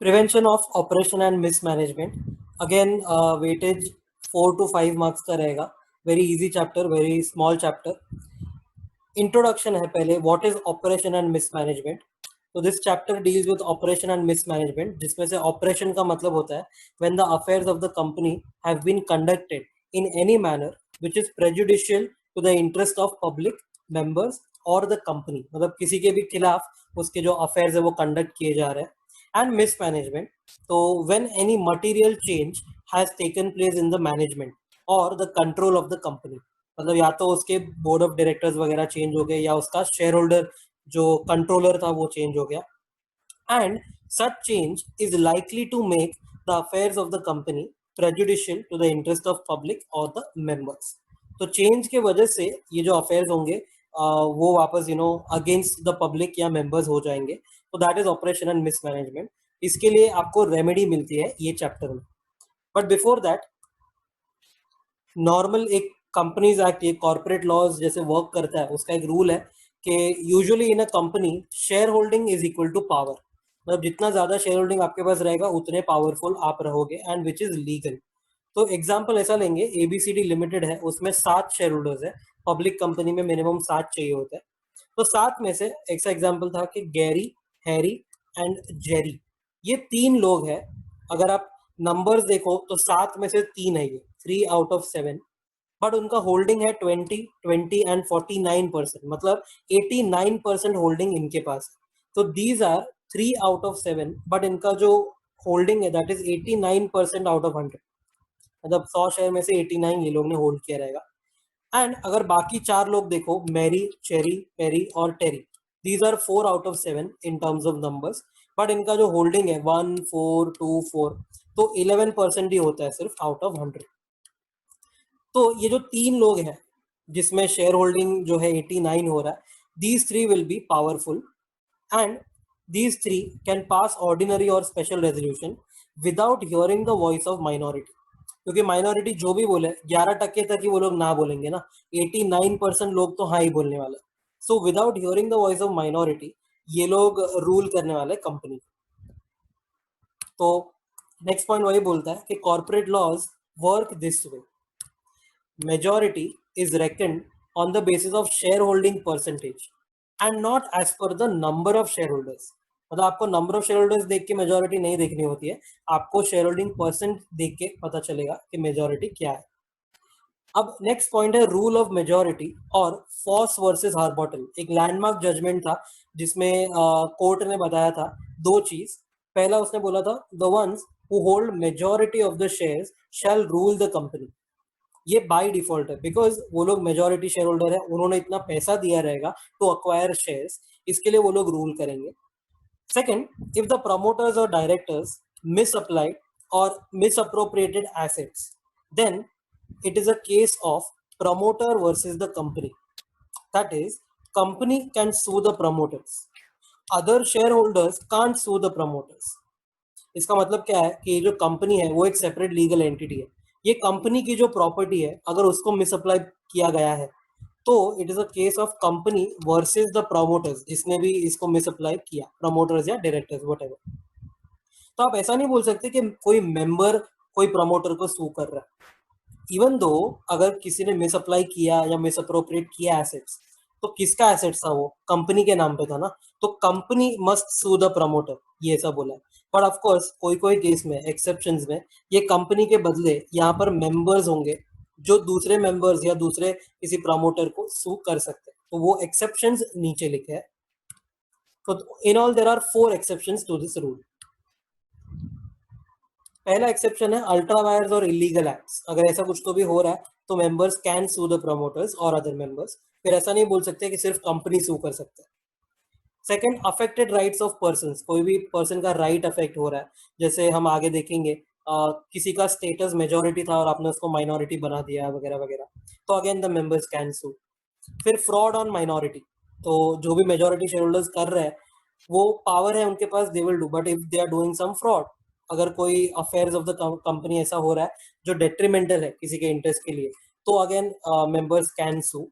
Prevention of oppression and mismanagement, again weightage 4 to 5 marks का रहेगा. Very easy chapter, very small chapter. Introduction है पहले, what is operation and mismanagement. तो this chapter deals with oppression and mismanagement, जिसमें से oppression का मतलब होता है when the affairs of the company have been conducted in any manner which is prejudicial to the interest of public members और the company, मतलब किसी के भी खिलाफ उसके जो अफेयर्स है वो कंडक्ट किए जा रहे हैं. एंड मिसमैनेजमेंट, तो when any material change has taken place in the management और the control of the company, मतलब या तो उसके बोर्ड ऑफ डायरेक्टर्स वगैरह चेंज हो गए या उसका शेयर होल्डर जो कंट्रोलर था वो चेंज हो गया. And such change is likely to make the affairs of the company prejudicial to the interest of public और द मेंबर्स. तो चेंज के वजह से ये जो अफेयर्स होंगे वो वापस अगेंस्ट द पब्लिक या मेंबर्स हो जाएंगे. तो that is operation and mismanagement. इसके लिए आपको रेमेडी मिलती है ये चैप्टर में. बट बिफोर दैट, नॉर्मल एक कंपनीज एक्ट, ये कॉर्पोरेट लॉज जैसे वर्क करता है, उसका एक रूल है कि usually in a company share holding is equal to power. मतलब जितना ज्यादा शेयर होल्डिंग आपके पास रहेगा उतने पावरफुल आप रहोगे, एंड विच इज लीगल. तो एग्जाम्पल ऐसा लेंगे, एबीसीडी लिमिटेड है, उसमें 7 शेयर होल्डर्स है. पब्लिक कंपनी में मिनिमम 7 चाहिए होता है. तो 7 में से ऐसा एग्जाम्पल था कि गैरी, हैरी एंड जेरी, ये 3 लोग हैं. अगर आप नंबर्स देखो तो 7 में से 3 है, ये 3 आउट ऑफ 7. बट उनका होल्डिंग है 20 एंड 49%, मतलब 89% होल्डिंग इनके पास है. तो these are 3 out of 7, but इनका जो होल्डिंग है दैट इज 89% आउट ऑफ 100, मतलब 100 शेयर में से 89 ये लोग ने होल्ड किया रहेगा. एंड अगर बाकी 4 लोग देखो, मैरी, चेरी, पेरी और Terry, these are 4 out of 7 in terms of numbers. But इनका जो होल्डिंग है 1, 4, 2, 4, तो 11% ही होता है सिर्फ आउट ऑफ 100. तो ये जो 3 लोग हैं जिसमें शेयर होल्डिंग जो है 89 हो रहा है, these 3 will be powerful, and these 3 can pass ordinary और special resolution without hearing the voice of minority. क्योंकि माइनॉरिटी जो भी बोले 11% तक ही वो लोग ना बोलेंगे ना, 89% लोग तो हाँ ही बोलने वाले. So without hearing the voice of minority ये लोग रूल करने वाले कंपनी. तो नेक्स्ट पॉइंट वही बोलता है कि corporate laws work this way. Majority is reckoned on the basis of shareholding percentage and not as per the number of shareholders. मतलब आपको नंबर ऑफ शेयर होल्डर्स देख के मेजोरिटी नहीं देखनी होती है, आपको शेयर होल्डिंग परसेंट देख के पता चलेगा कि मेजोरिटी क्या है. अब नेक्स्ट पॉइंट है रूल ऑफ मेजोरिटी और फॉस वर्सेस हार्बॉटल. एक लैंडमार्क जजमेंट था जिसमें कोर्ट ने बताया था 2 चीज. पहला उसने बोला था the ones who hold majority of the shares shall rule the company. ये बाय डिफॉल्ट है, बिकॉज वो लोग मेजोरिटी शेयर होल्डर है, उन्होंने इतना पैसा दिया रहेगा टू अक्वायर शेयर्स, इसके लिए वो लोग रूल करेंगे. सेकंड, इफ द प्रमोटर्स और डायरेक्टर्स मिसअप्लाइड और misappropriated assets, then it is a case of promoter versus the company. That is, company can sue the promoters. Other shareholders can't sue the promoters. इसका मतलब क्या है कि ये जो company है वो एक सेपरेट लीगल एंटिटी है. ये कंपनी की जो प्रॉपर्टी है अगर उसको मिसअप्लाई किया गया है तो it is a case of company versus the promoters, जिसने भी इसको मिसअप्लाई किया, प्रमोटर्स या डायरेक्टर्स व्हाटएवर. तो आप ऐसा नहीं बोल सकते कि कोई मेंबर कोई प्रमोटर को सू कर रहा है. इवन दो अगर किसी ने मिस अप्लाई किया या मिस अप्रोप्रिएट किया एसेट्स, तो किसका एसेट्स था, वो कंपनी के नाम पे था ना, तो company must sue the promoter, ये ऐसा बोला. बट ऑफ कोर्स कोई कोई केस में, एक्सेप्शंस में, ये कंपनी के बदले यहाँ पर मेंबर्स होंगे जो दूसरे मेंबर्स या दूसरे किसी प्रमोटर को सू कर सकते हैं. तो वो एक्सेप्शंस नीचे लिखे हैं. तो in all there are 4 exceptions to this rule. पहला एक्सेप्शन है अल्ट्रा वायर्स और इलीगल एक्ट्स. अगर ऐसा कुछ तो भी हो रहा है तो members can sue the promoters और अदर मेंबर्स. फिर ऐसा नहीं बोल सकते कि सिर्फ कंपनी सू कर सकते हैं. Second, affected rights of persons. कोई भी पर्सन का राइट अफेक्ट हो रहा है, जैसे हम आगे देखेंगे किसी का स्टेटस मेजोरिटी था और आपने उसको माइनॉरिटी बना दिया वगैरह वगैरह, तो again the members can sue. फिर फ्रॉड ऑन माइनॉरिटी. तो जो भी मेजोरिटी शेयर होल्डर्स कर रहे हैं वो पावर है उनके पास, they will do. But if they are doing some fraud, अगर कोई अफेयर्स ऑफ द कंपनी ऐसा हो रहा है जो डेट्रीमेंटल है किसी के इंटरेस्ट के लिए, तो अगेन मेंबर्स कैन सू.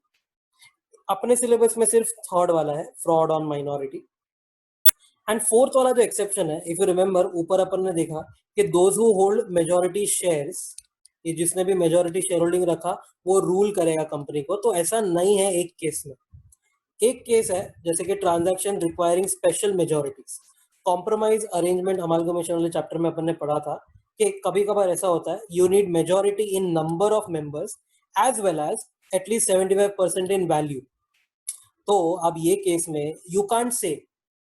अपने सिलेबस में सिर्फ थर्ड वाला है, fraud on minority. And fourth वाला जो एक्सेप्शन है, इफ यू रिमेंबर, ऊपर अपन ने देखा कि those who hold majority shares, ये जिसने भी मेजॉरिटी शेयर होल्डिंग रखा वो रूल करेगा कंपनी को। तो ऐसा नहीं है एक केस में। एक केस है जैसे कि transaction requiring special majorities, compromise arrangement amalgamation वाले चैप्टर में अपन ने पढ़ा था कि कभी कभार ऐसा होता है you need majority in number of members as well as at least 75% in value. तो अब ये केस में यू कांट से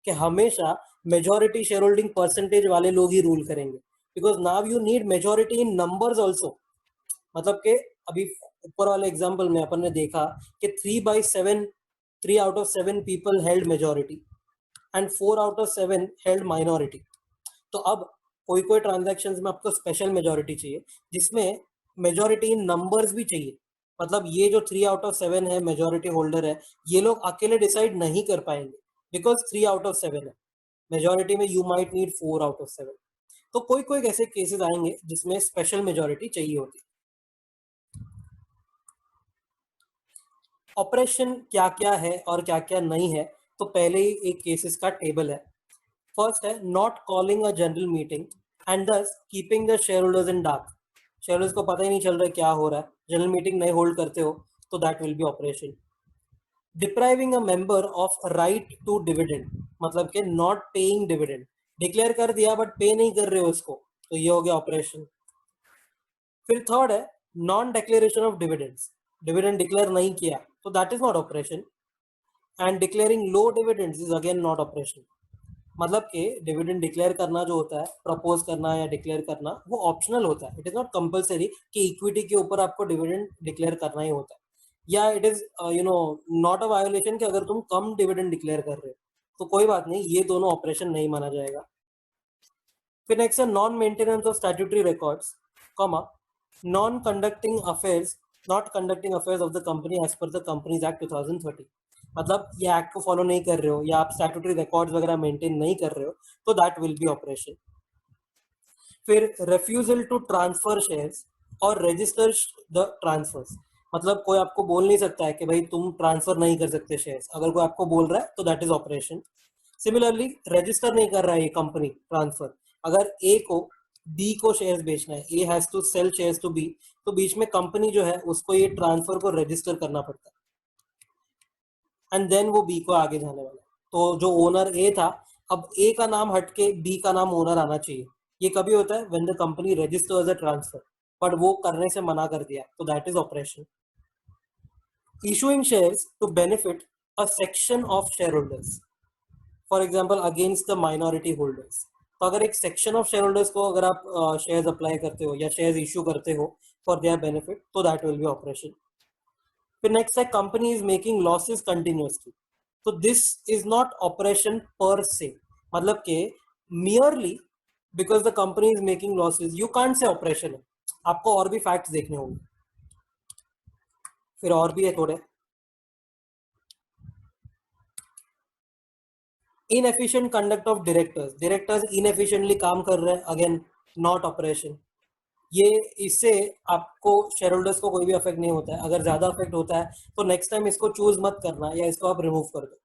कि हमेशा मेजॉरिटी शेयर होल्डिंग परसेंटेज वाले लोग ही रूल करेंगे, because now you need majority in numbers also. मतलब कि अभी ऊपर वाले एग्जाम्पल में अपन ने देखा कि 3/7, 3 out of 7 people held majority and 4 out of 7 held minority. तो अब कोई कोई ट्रांजैक्शंस में आपको स्पेशल मेजॉरिटी चाहिए जिसमें मेजॉरिटी इन नंबर्स भी चाहिए। मतलब ये जो 3 out of 7 है मेजॉरिटी होल्डर है, ये लोग अकेले डिसाइड नहीं कर पाएंगे बिकॉज 3 out of 7 है। मेजॉरिटी में you might need 4 out of 7। तो कोई कोई ऐसे केसेस आएंगे जिसमें स्पेशल मेजॉरिटी चाहिए होती है। ऑपरेशन क्या क्या है और क्या क्या नहीं है, तो पहले ही एक केसेस का टेबल है। फर्स्ट है not calling a general meeting and thus keeping the shareholders in dark. Shareholders को पता ही नहीं चल रहा है क्या हो रहा है, जनरल मीटिंग नहीं होल्ड करते हो, तो that will be oppression. Depriving a member of right to dividend, मतलब कि नॉट पेइंग डिविडेंड, डिक्लेयर कर दिया बट पे नहीं कर रहे हो उसको, तो ये हो गया ऑपरेशन। फिर थर्ड है non declaration of dividends, dividend declare नहीं किया, तो that is not operation. And declaring low dividends is again not operation. मतलब कि डिविडेंड डिक्लेयर करना जो होता है, प्रपोज करना या डिक्लेयर करना, वो ऑप्शनल होता है। इट इज नॉट कंपलसरी कि इक्विटी के ऊपर आपको डिविडेंड डिक्लेयर करना ही होता है, या it is not a violation कि अगर तुम कम डिविडेंड डिक्लेयर कर रहे हो तो कोई बात नहीं, ये दोनों ऑपरेशन नहीं माना जाएगा। फिर नेक्स्ट है non maintenance of statutory records, comma non conducting affairs, not conducting affairs of the company as per the companies act 2013। मतलब ये एक्ट को फॉलो नहीं कर रहे हो या आप स्टैट्यूटरी रिकॉर्ड्स वगैरह मेंटेन नहीं कर रहे हो, तो दैट विल बी ऑपरेशन। फिर रेफ्यूजल टू ट्रांसफर शेयर्स और रजिस्टर द ट्रांसफर्स, मतलब कोई आपको बोल नहीं सकता है कि भाई तुम ट्रांसफर नहीं कर सकते शेयर्स, अगर कोई आपको बोल रहा है तो that is operation. Similarly register नहीं कर रहा है ये कंपनी ट्रांसफर, अगर ए को बी को शेयर्स बेचना है, A has to sell shares to B, तो बीच में कंपनी जो है उसको ये ट्रांसफर को रजिस्टर करना पड़ता है एंड देन वो बी को आगे जाने वाला है। तो जो ओनर ए था, अब ए का नाम हटके बी का नाम ओनर आना चाहिए। ये कभी होता है when the company registers a transfer, but वो करने से मना कर दिया, तो that is oppression. Issuing shares to benefit a section of share holders, for example against the minority holders. तो अगर एक सेक्शन ऑफ शेयर होल्डर्स को अगर आप शेयर्स अप्लाई करते हो या शेयर्स इशू करते हो फॉर देयर बेनिफिट, तो दैट विल बी ऑपरेशन। फिर नेक्स्ट है company is making losses continuously, तो दिस इज नॉट ऑपरेशन पर से, मतलब कि merely because the company is making losses you can't say operation है, आपको और भी फैक्ट्स देखने होंगे। फिर और भी है थोड़े, inefficient conduct of directors, directors inefficiently काम कर रहे हैं, अगेन नॉट ऑपरेशन। ये इससे आपको शेयर होल्डर्स को कोई भी अफेक्ट नहीं होता है, अगर ज्यादा अफेक्ट होता है तो नेक्स्ट टाइम इसको चूज मत करना या इसको आप रिमूव कर दो।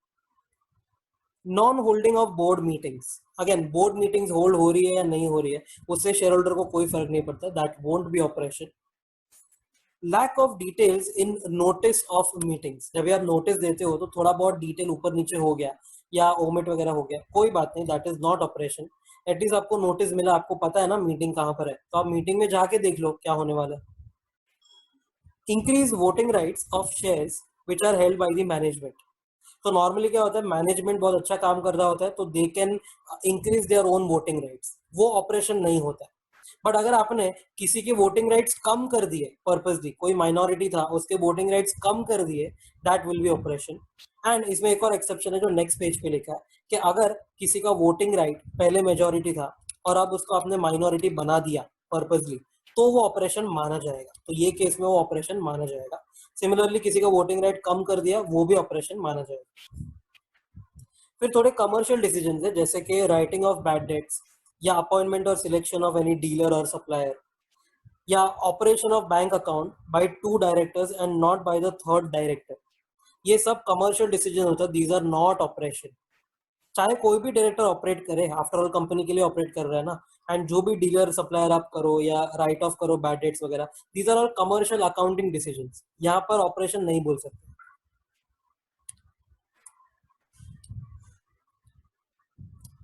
Non holding of board meetings, again board meetings hold हो रही है या नहीं हो रही है उससे शेयर होल्डर को कोई फर्क नहीं पड़ता, that won't be oppression. Lack of details in notice of meetings, जब आप नोटिस देते हो तो थोड़ा बहुत डिटेल ऊपर नीचे हो गया या ओमिट वगैरह हो गया, कोई बात नहीं, that is not operation. At least आपको नोटिस मिला, आपको पता है ना मीटिंग कहाँ पर है, तो आप मीटिंग में जाके देख लो क्या होने वाला है। Increase voting rights of shares which are held by the management, तो नॉर्मली क्या होता है, मैनेजमेंट बहुत अच्छा काम कर रहा होता है तो they can increase their own voting rights, वो ऑपरेशन नहीं होता है। बट अगर आपने किसी के वोटिंग राइट्स कम कर दिए पर्पसली, कोई माइनॉरिटी था उसके वोटिंग राइट्स कम कर दिए, that will be operation. And इसमें एक और एक्सेप्शन है जो नेक्स्ट पेज पे लिखा है कि अगर किसी का वोटिंग राइट पहले मेजोरिटी था और अब उसको आपने माइनॉरिटी बना दिया पर्पसली, तो वो ऑपरेशन माना जाएगा, तो ये केस में वो ऑपरेशन माना जाएगा। सिमिलरली किसी का वोटिंग राइट कम कर दिया, वो भी ऑपरेशन माना जाएगा। फिर थोड़े कमर्शियल डिसीजन है जैसे कि राइटिंग ऑफ बैड डेट्स या अपॉइंटमेंट और सिलेक्शन ऑफ एनी डीलर और सप्लायर या operation of bank account by 2 directors and not by the third director, ये सब कमर्शियल डिसीजन होता है, दीज आर नॉट ऑपरेशन। चाहे कोई भी डायरेक्टर ऑपरेट करे, आफ्टर ऑल कंपनी के लिए ऑपरेट कर रहा है ना, एंड जो भी डीलर सप्लायर आप करो या राइट ऑफ करो बैड डेट्स वगैरह, these are all commercial accounting decisions, यहाँ पर ऑपरेशन नहीं बोल सकते।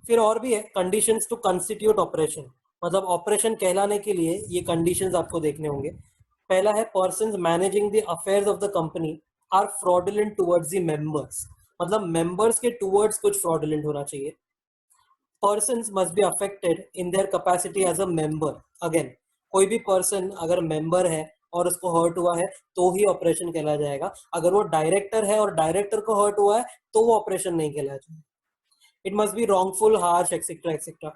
फिर और भी है कंडीशंस टू कंस्टिट्यूट ऑपरेशन, मतलब ऑपरेशन कहलाने के लिए ये कंडीशंस आपको देखने होंगे। पहला है persons managing the affairs of the company are fraudulent towards the members, मतलब मेंबर्स के टुवर्ड्स कुछ फ्रॉडुलेंट होना चाहिए। Persons must be affected in their capacity as a member, again कोई भी पर्सन अगर मेंबर है और उसको हर्ट हुआ है तो ही ऑपरेशन कहला जाएगा। अगर वो डायरेक्टर है और डायरेक्टर को हर्ट हुआ है तो वो ऑपरेशन नहीं कहलाएगा। It must be wrongful, harsh, etc., etc.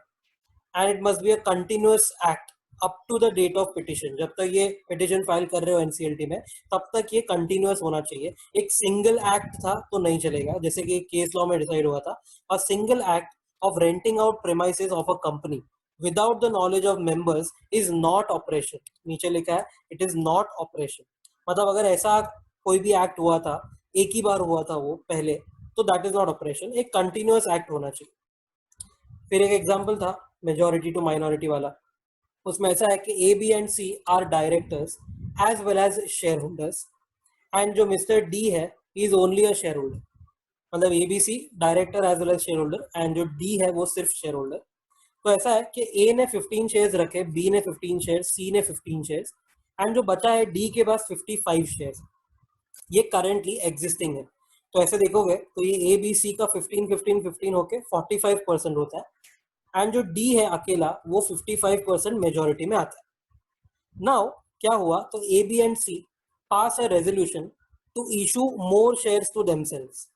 And it must be a continuous act up to the date of petition. जब तक ये petition फाइल कर रहे हो NCLT में, तब तक ये continuous होना चाहिए। एक single act था तो नहीं चलेगा, जैसे कि केस लॉ में डिसाइड हुआ था, a single act of renting out premises of a company without the knowledge of members is not operation. नीचे लिखा है it is not operation, मतलब अगर ऐसा कोई भी एक्ट हुआ था, एक ही बार हुआ था वो पहले, तो दैट इज नॉट ऑपरेशन, एक कंटिन्यूअस एक्ट होना चाहिए। फिर एक एग्जांपल था मेजॉरिटी टू माइनॉरिटी वाला, उसमें ऐसा है कि A B and C are directors as well as shareholders, and जो मिस्टर डी है is only a shareholder, मतलब A B C director as well as shareholder, and जो D है वो सिर्फ शेयर होल्डर। तो ऐसा है कि ए ने 15 शेयर्स रखे, बी ने 15 शेयर्स, सी ने 15 शेयर्स, एंड जो बचा है डी के पास 55 शेयर्स, ये करेंटली एग्जिस्टिंग है। तो ऐसे देखोगे तो ये ए बी सी का 15-15-15 होके 45% होता है, एंड जो डी है अकेला वो 55% मेजोरिटी में आता है। नाउ क्या हुआ, तो A B and C pass a resolution to issue more shares to themselves.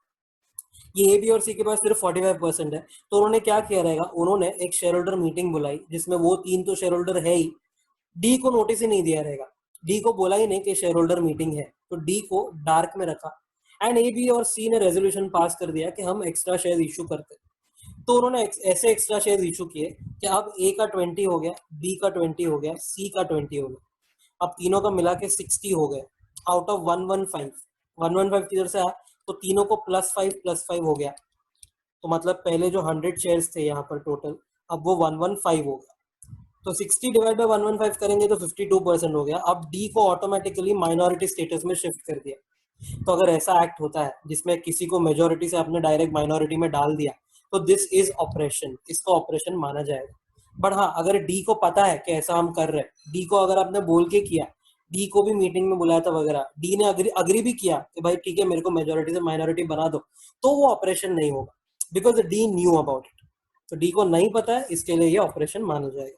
ये ए बी और सी के पास सिर्फ 45% है, तो उन्होंने क्या किया रहेगा, उन्होंने एक शेयर होल्डर मीटिंग बुलाई जिसमें वो तीन तो शेयर होल्डर है ही, डी को नोटिस ही नहीं दिया रहेगा, डी को बोला ही नहीं कि शेयर होल्डर मीटिंग है, तो डी को डार्क में रखा, एंड ए बी और सी ने रेजोल्यूशन पास कर दिया कि हम एक्स्ट्रा शेयर इशू करते हैं। तो उन्होंने ऐसे एक्स्ट्रा शेयर इशू किए कि अब ए का 20 हो गया, बी का 20 हो गया, सी का 20 हो गया, अब तीनों का मिला के 60 हो गए आउट ऑफ 115। 115 किधर से आया, तो तीनों को +5 हो गया, तो मतलब पहले जो 100 शेयर्स थे यहाँ पर टोटल, अब वो 115 हो गया, तो 60 डिवाइड बाय 115 करेंगे तो 52% हो गया। अब डी को ऑटोमेटिकली माइनॉरिटी स्टेटस में शिफ्ट कर दिया। तो अगर ऐसा एक्ट होता है जिसमें किसी को मेजोरिटी से आपने डायरेक्ट माइनॉरिटी में डाल दिया, तो दिस इज ऑपरेशन, इसको ऑपरेशन माना जाएगा। बट हाँ, अगर डी को पता है कि ऐसा हम कर रहे हैं, डी को अगर आपने बोल के किया, डी को भी मीटिंग में बुलाया था वगैरह, डी ने अग्री भी किया कि भाई ठीक है मेरे को मेजोरिटी से माइनॉरिटी बना दो, तो वो ऑपरेशन नहीं होगा, because D knew about it. तो डी को नहीं पता है, इसके लिए ये ऑपरेशन माना जाएगा।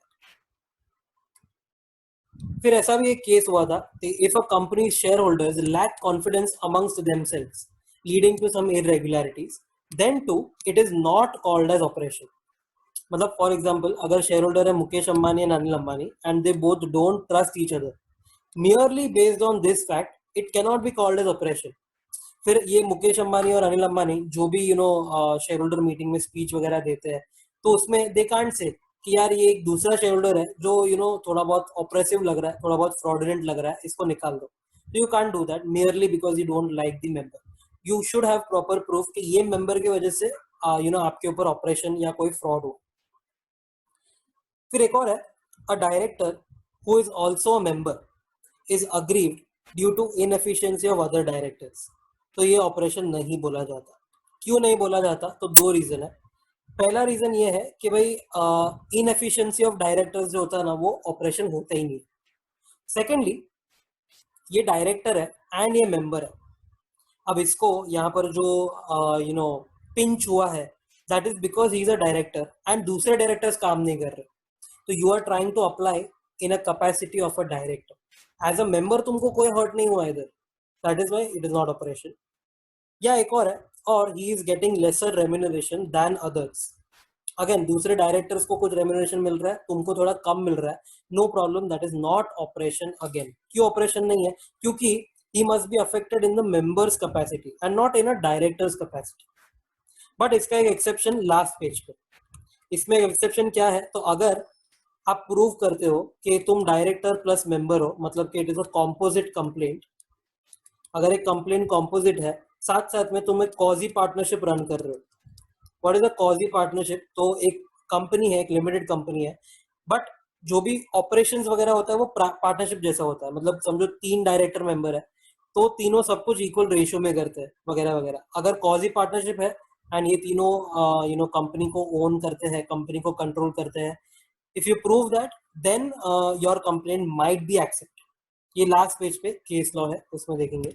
फिर ऐसा भी एक केस हुआ था, if a company share holders lack confidence amongst themselves leading to some irregularities, then too it is not called as oppression. मतलब फॉर एग्जांपल, अगर शेयर होल्डर है Mukesh Ambani and Anil Ambani, and they both don't trust each other, merely based on this fact, it cannot be called as operation। फिर ये मुकेश अंबानी और अनिल अंबानी जो भी share holder meeting में speech वगैरह देते हैं, तो उसमें दे कांट से कि यार ये एक दूसरा शेयर होल्डर है जो थोड़ा बहुत ऑपरेसिव लग रहा है, थोड़ा बहुत फ्रॉडुलेंट लग रहा है, इसको निकाल दो। तो you can't do that merely because you don't like the member। You should have proper proof कि ये मेंबर की वजह से आपके ऊपर ऑपरेशन या कोई फ्रॉड हो। फिर एक और है, a director who is also a member is aggrieved due to inefficiency of other directors, तो ये ऑपरेशन नहीं बोला जाता। क्यों नहीं बोला जाता, तो दो रीजन है। पहला रीजन ये है कि भाई इनएफिशिएंसी ऑफ डायरेक्टर्स जो होता है ना, वो ऑपरेशन होता ही नहीं। सेकेंडली, ये डायरेक्टर है एंड ये मेंबर है, अब इसको यहाँ पर जो पिंच हुआ है, that is because he is a director and दूसरे डायरेक्टर्स काम नहीं कर रहे, तो you are trying to apply in a capacity of a director. As a member तुमको कोई हर्ट नहीं हुआ इधर, that is why it is not oppression. या एक और है, और he is getting lesser remuneration than others. Again दूसरे डायरेक्टर्स को कुछ रेम्यूनरेशन मिल रहा है, तुमको थोड़ा कम मिल रहा है, no problem, that is not oppression. Again क्यों ऑपरेशन नहीं है, क्योंकि he must be affected in the members capacity and not in a director's capacity। But इसका एक एक्सेप्शन लास्ट पेज पे, इसमें एक एक्सेप्शन क्या है, तो अगर आप प्रूव करते हो कि तुम डायरेक्टर प्लस मेंबर हो, मतलब कि it is a composite complaint, अगर एक कंप्लेंट कॉम्पोजिट है, साथ साथ में तुम एक कॉजी पार्टनरशिप रन कर रहे हो, what is a quasi partnership? तो एक कंपनी है, एक लिमिटेड कंपनी है, बट जो भी ऑपरेशंस वगैरह होता है वो पार्टनरशिप जैसा होता है। मतलब समझो 3 डायरेक्टर मेंबर है तो तीनों सब कुछ इक्वल रेशियो में करते हैं वगैरह वगैरह। अगर कॉजी पार्टनरशिप है एंड ये तीनों कंपनी को ओन करते हैं, कंपनी को कंट्रोल करते हैं, if you prove that then your complaint might be accepted. ये लास्ट पेज पे केस लॉ है, उसमें देखेंगे।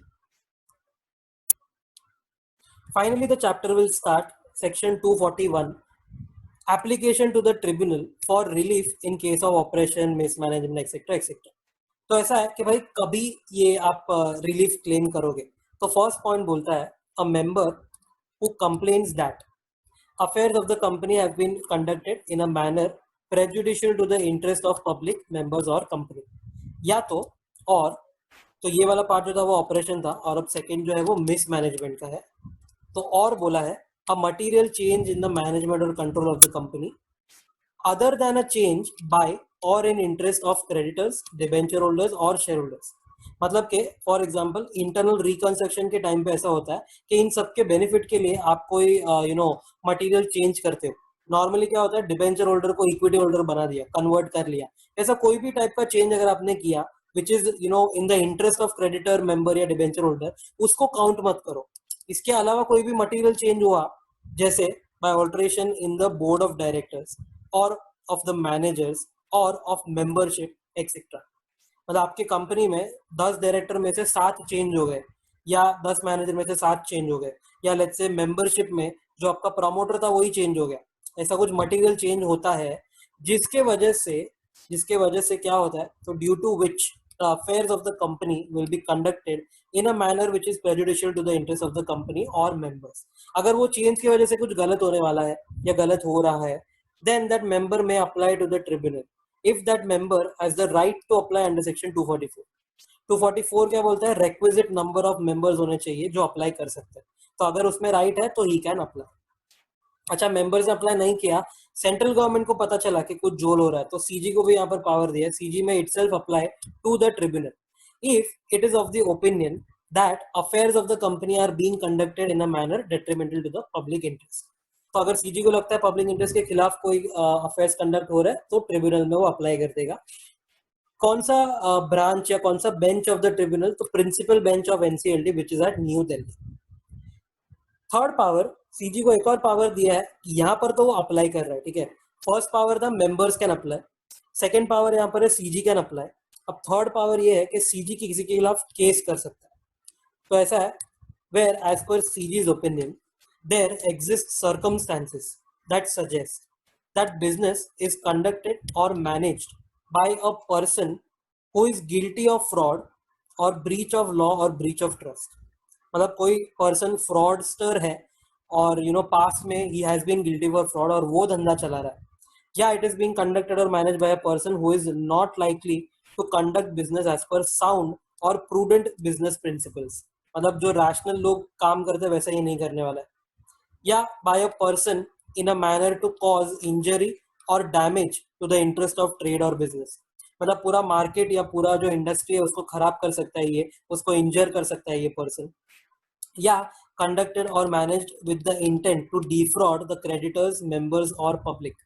Finally the chapter will start. Section 241, application to the tribunal for relief in case of oppression mismanagement etcetera etcetera. तो ऐसा है कि भाई कभी ये आप रिलीफ क्लेम करोगे। तो फर्स्ट पॉइंट बोलता है a member who complains that affairs of the company have been conducted in a manner prejudicial to the interest of public members or company। या और तो ये वाला पार्ट जो था वो ऑपरेशन था, और अब सेकंड जो है वो मिसमैनेजमेंट का है। तो और बोला है a material change in the management और control of the company other than a change by or in interest of creditors, debenture holders और शेयर होल्डर्स। मतलब के फॉर एग्जांपल इंटरनल रिकंस्ट्रक्शन के टाइम पे ऐसा होता है कि इन सबके बेनिफिट के लिए आप कोई मटेरियल चेंज करते हो। नॉर्मली क्या होता है, डिबेंचर होल्डर को इक्विटी होल्डर बना दिया, कन्वर्ट कर लिया। ऐसा कोई भी टाइप का चेंज अगर आपने किया which is in the interest of creditor member या डिबेंचर होल्डर, उसको काउंट मत करो। इसके अलावा कोई भी मटेरियल चेंज हुआ जैसे by alteration in the board of directors और ऑफ द मैनेजर्स और ऑफ मेंबरशिप एक्सेट्रा। मतलब आपके कंपनी में 10 डायरेक्टर में से 7 चेंज हो गए, या 10 मैनेजर में से 7 चेंज हो गए, या लेट्स से मेंबरशिप में जो आपका प्रमोटर था वही चेंज हो गया। ऐसा कुछ मटेरियल चेंज होता है जिसके वजह से क्या होता है, तो due to which the affairs of the company will be conducted in a manner which is prejudicial to the interest of the company और मेंबर्स। अगर वो चेंज की वजह से कुछ गलत होने वाला है या गलत हो रहा है, then that member may apply to the tribunal if that member has the right to apply under section 244। 244 क्या बोलता है, requisite number of members होने चाहिए जो अप्लाई कर सकते हैं। तो अगर उसमें राइट है तो ही कैन अप्लाई। अच्छा, मेंबर्स ने अप्लाई नहीं किया, सेंट्रल गवर्नमेंट को पता चला कि कुछ जोल हो रहा है, तो सीजी को भी यहाँ पर पावर दिया है, सीजी में itself apply to the tribunal if it is of the opinion that affairs of the company are being conducted in a manner detrimental to the public interest. तो अगर सीजी को लगता है पब्लिक इंटरेस्ट के खिलाफ कोई affairs conduct हो रहा है तो ट्रिब्यूनल में वो अप्लाई कर देगा। कौन सा ब्रांच या कौन सा बेंच ऑफ द ट्रिब्यूनल, तो principal bench of NCLT which is at new Delhi. Third power, CG को एक और पावर दिया है कि यहाँ पर तो वो अप्लाई कर रहा है, ठीक है। फर्स्ट पावर था members can apply, second power यहाँ पर है सीजी कैन अप्लाई। अब थर्ड पावर ये है कि सीजी किसी के खिलाफ केस कर सकता है। तो ऐसा है, where as per CG's opinion there exist circumstances that suggest that business is conducted or managed by a person who is guilty of fraud or breach of law or breach of trust। मतलब कोई person fraudster है और past में he has been guilty for fraud और वो धंधा चला रहा है, या इट इज बीइंग कंडक्टेड और manage by a person who is not likely to conduct business as per sound और प्रूडेंट बिजनेस प्रिंसिपल्स। मतलब जो रैशनल लोग काम करते हैं वैसा ही नहीं करने वाला है, या by a person in a manner to cause injury or damage to the interest of trade or business। मतलब पूरा मार्केट या पूरा जो इंडस्ट्री है उसको खराब कर सकता है ये, उसको इंजर कर सकता है ये पर्सन, या conducted or managed with the intent to defraud the creditors, members और public।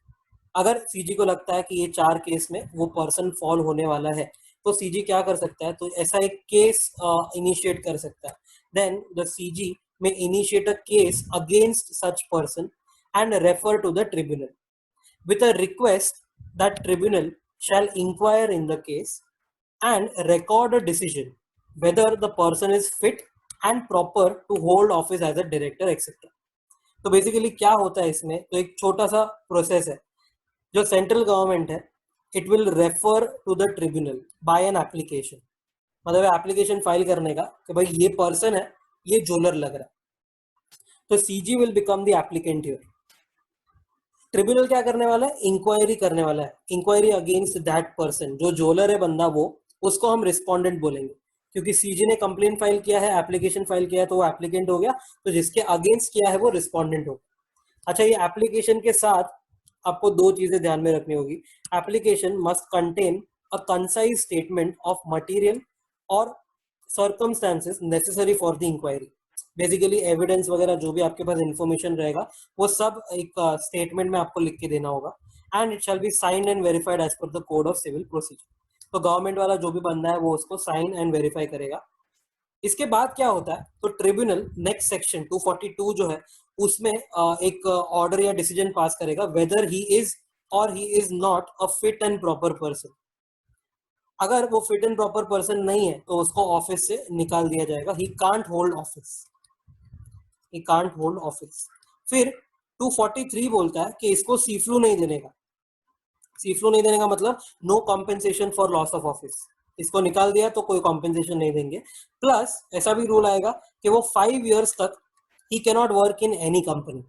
अगर सीजी को लगता है कि ये 4 केस में वो पर्सन फॉल होने वाला है तो सीजी क्या कर सकता है, तो ऐसा एक केस इनिशिएट कर सकता है। Then the CG may initiate a case against such person and refer to the tribunal with a request that tribunal shall inquire in the case and record a decision whether the person is fit and proper to hold office as a director etc। तो basically क्या होता है इसमें, तो एक छोटा सा process है। जो सेंट्रल गवर्नमेंट है it will refer to the tribunal by an application. मतलब एप्लीकेशन फाइल करने का कि भाई ये पर्सन है, ये जोलर लग रहा है, तो CG will become the applicant here. Tribunal क्या करने वाला है, इंक्वायरी करने वाला है, इंक्वायरी अगेंस्ट दैट पर्सन। जो जोलर है बंदा वो, उसको हम रिस्पोंडेंट बोलेंगे, क्योंकि सीजी ने कंप्लेंट फाइल किया है, एप्लीकेशन फाइल किया है, तो वो एप्लीकेंट हो गया, तो जिसके अगेंस्ट किया है वो रिस्पोंडेंट हो गया। अच्छा, ये एप्लीकेशन के साथ आपको 2 चीजें ध्यान में रखनी होगी। Application must contain a concise statement of material और circumstances necessary for the inquiry. Basically evidence वगैरह जो भी आपके पास इंफॉर्मेशन रहेगा वो सब एक स्टेटमेंट में आपको लिख के देना होगा, and it shall be signed and verified as per the code of civil procedure. तो गवर्नमेंट वाला जो भी बंदा है वो उसको साइन एंड वेरीफाई करेगा। इसके बाद क्या होता है, तो ट्रिब्यूनल नेक्स्ट सेक्शन 242 जो है उसमें एक ऑर्डर या डिसीजन पास करेगा वेदर ही इज और he is not a fit and proper person. अगर वो फिट एंड प्रॉपर पर्सन नहीं है तो उसको ऑफिस से निकाल दिया जाएगा। He can't hold office, he can't hold office. फिर 243 बोलता है कि इसको सीफ्लू नहीं देने का। सीफ्लू नहीं देने का मतलब no compensation for loss of office. इसको निकाल दिया तो कोई कॉम्पेंसेशन नहीं देंगे। प्लस ऐसा भी रूल आएगा कि वो 5 इयर्स तक he can not work in any company.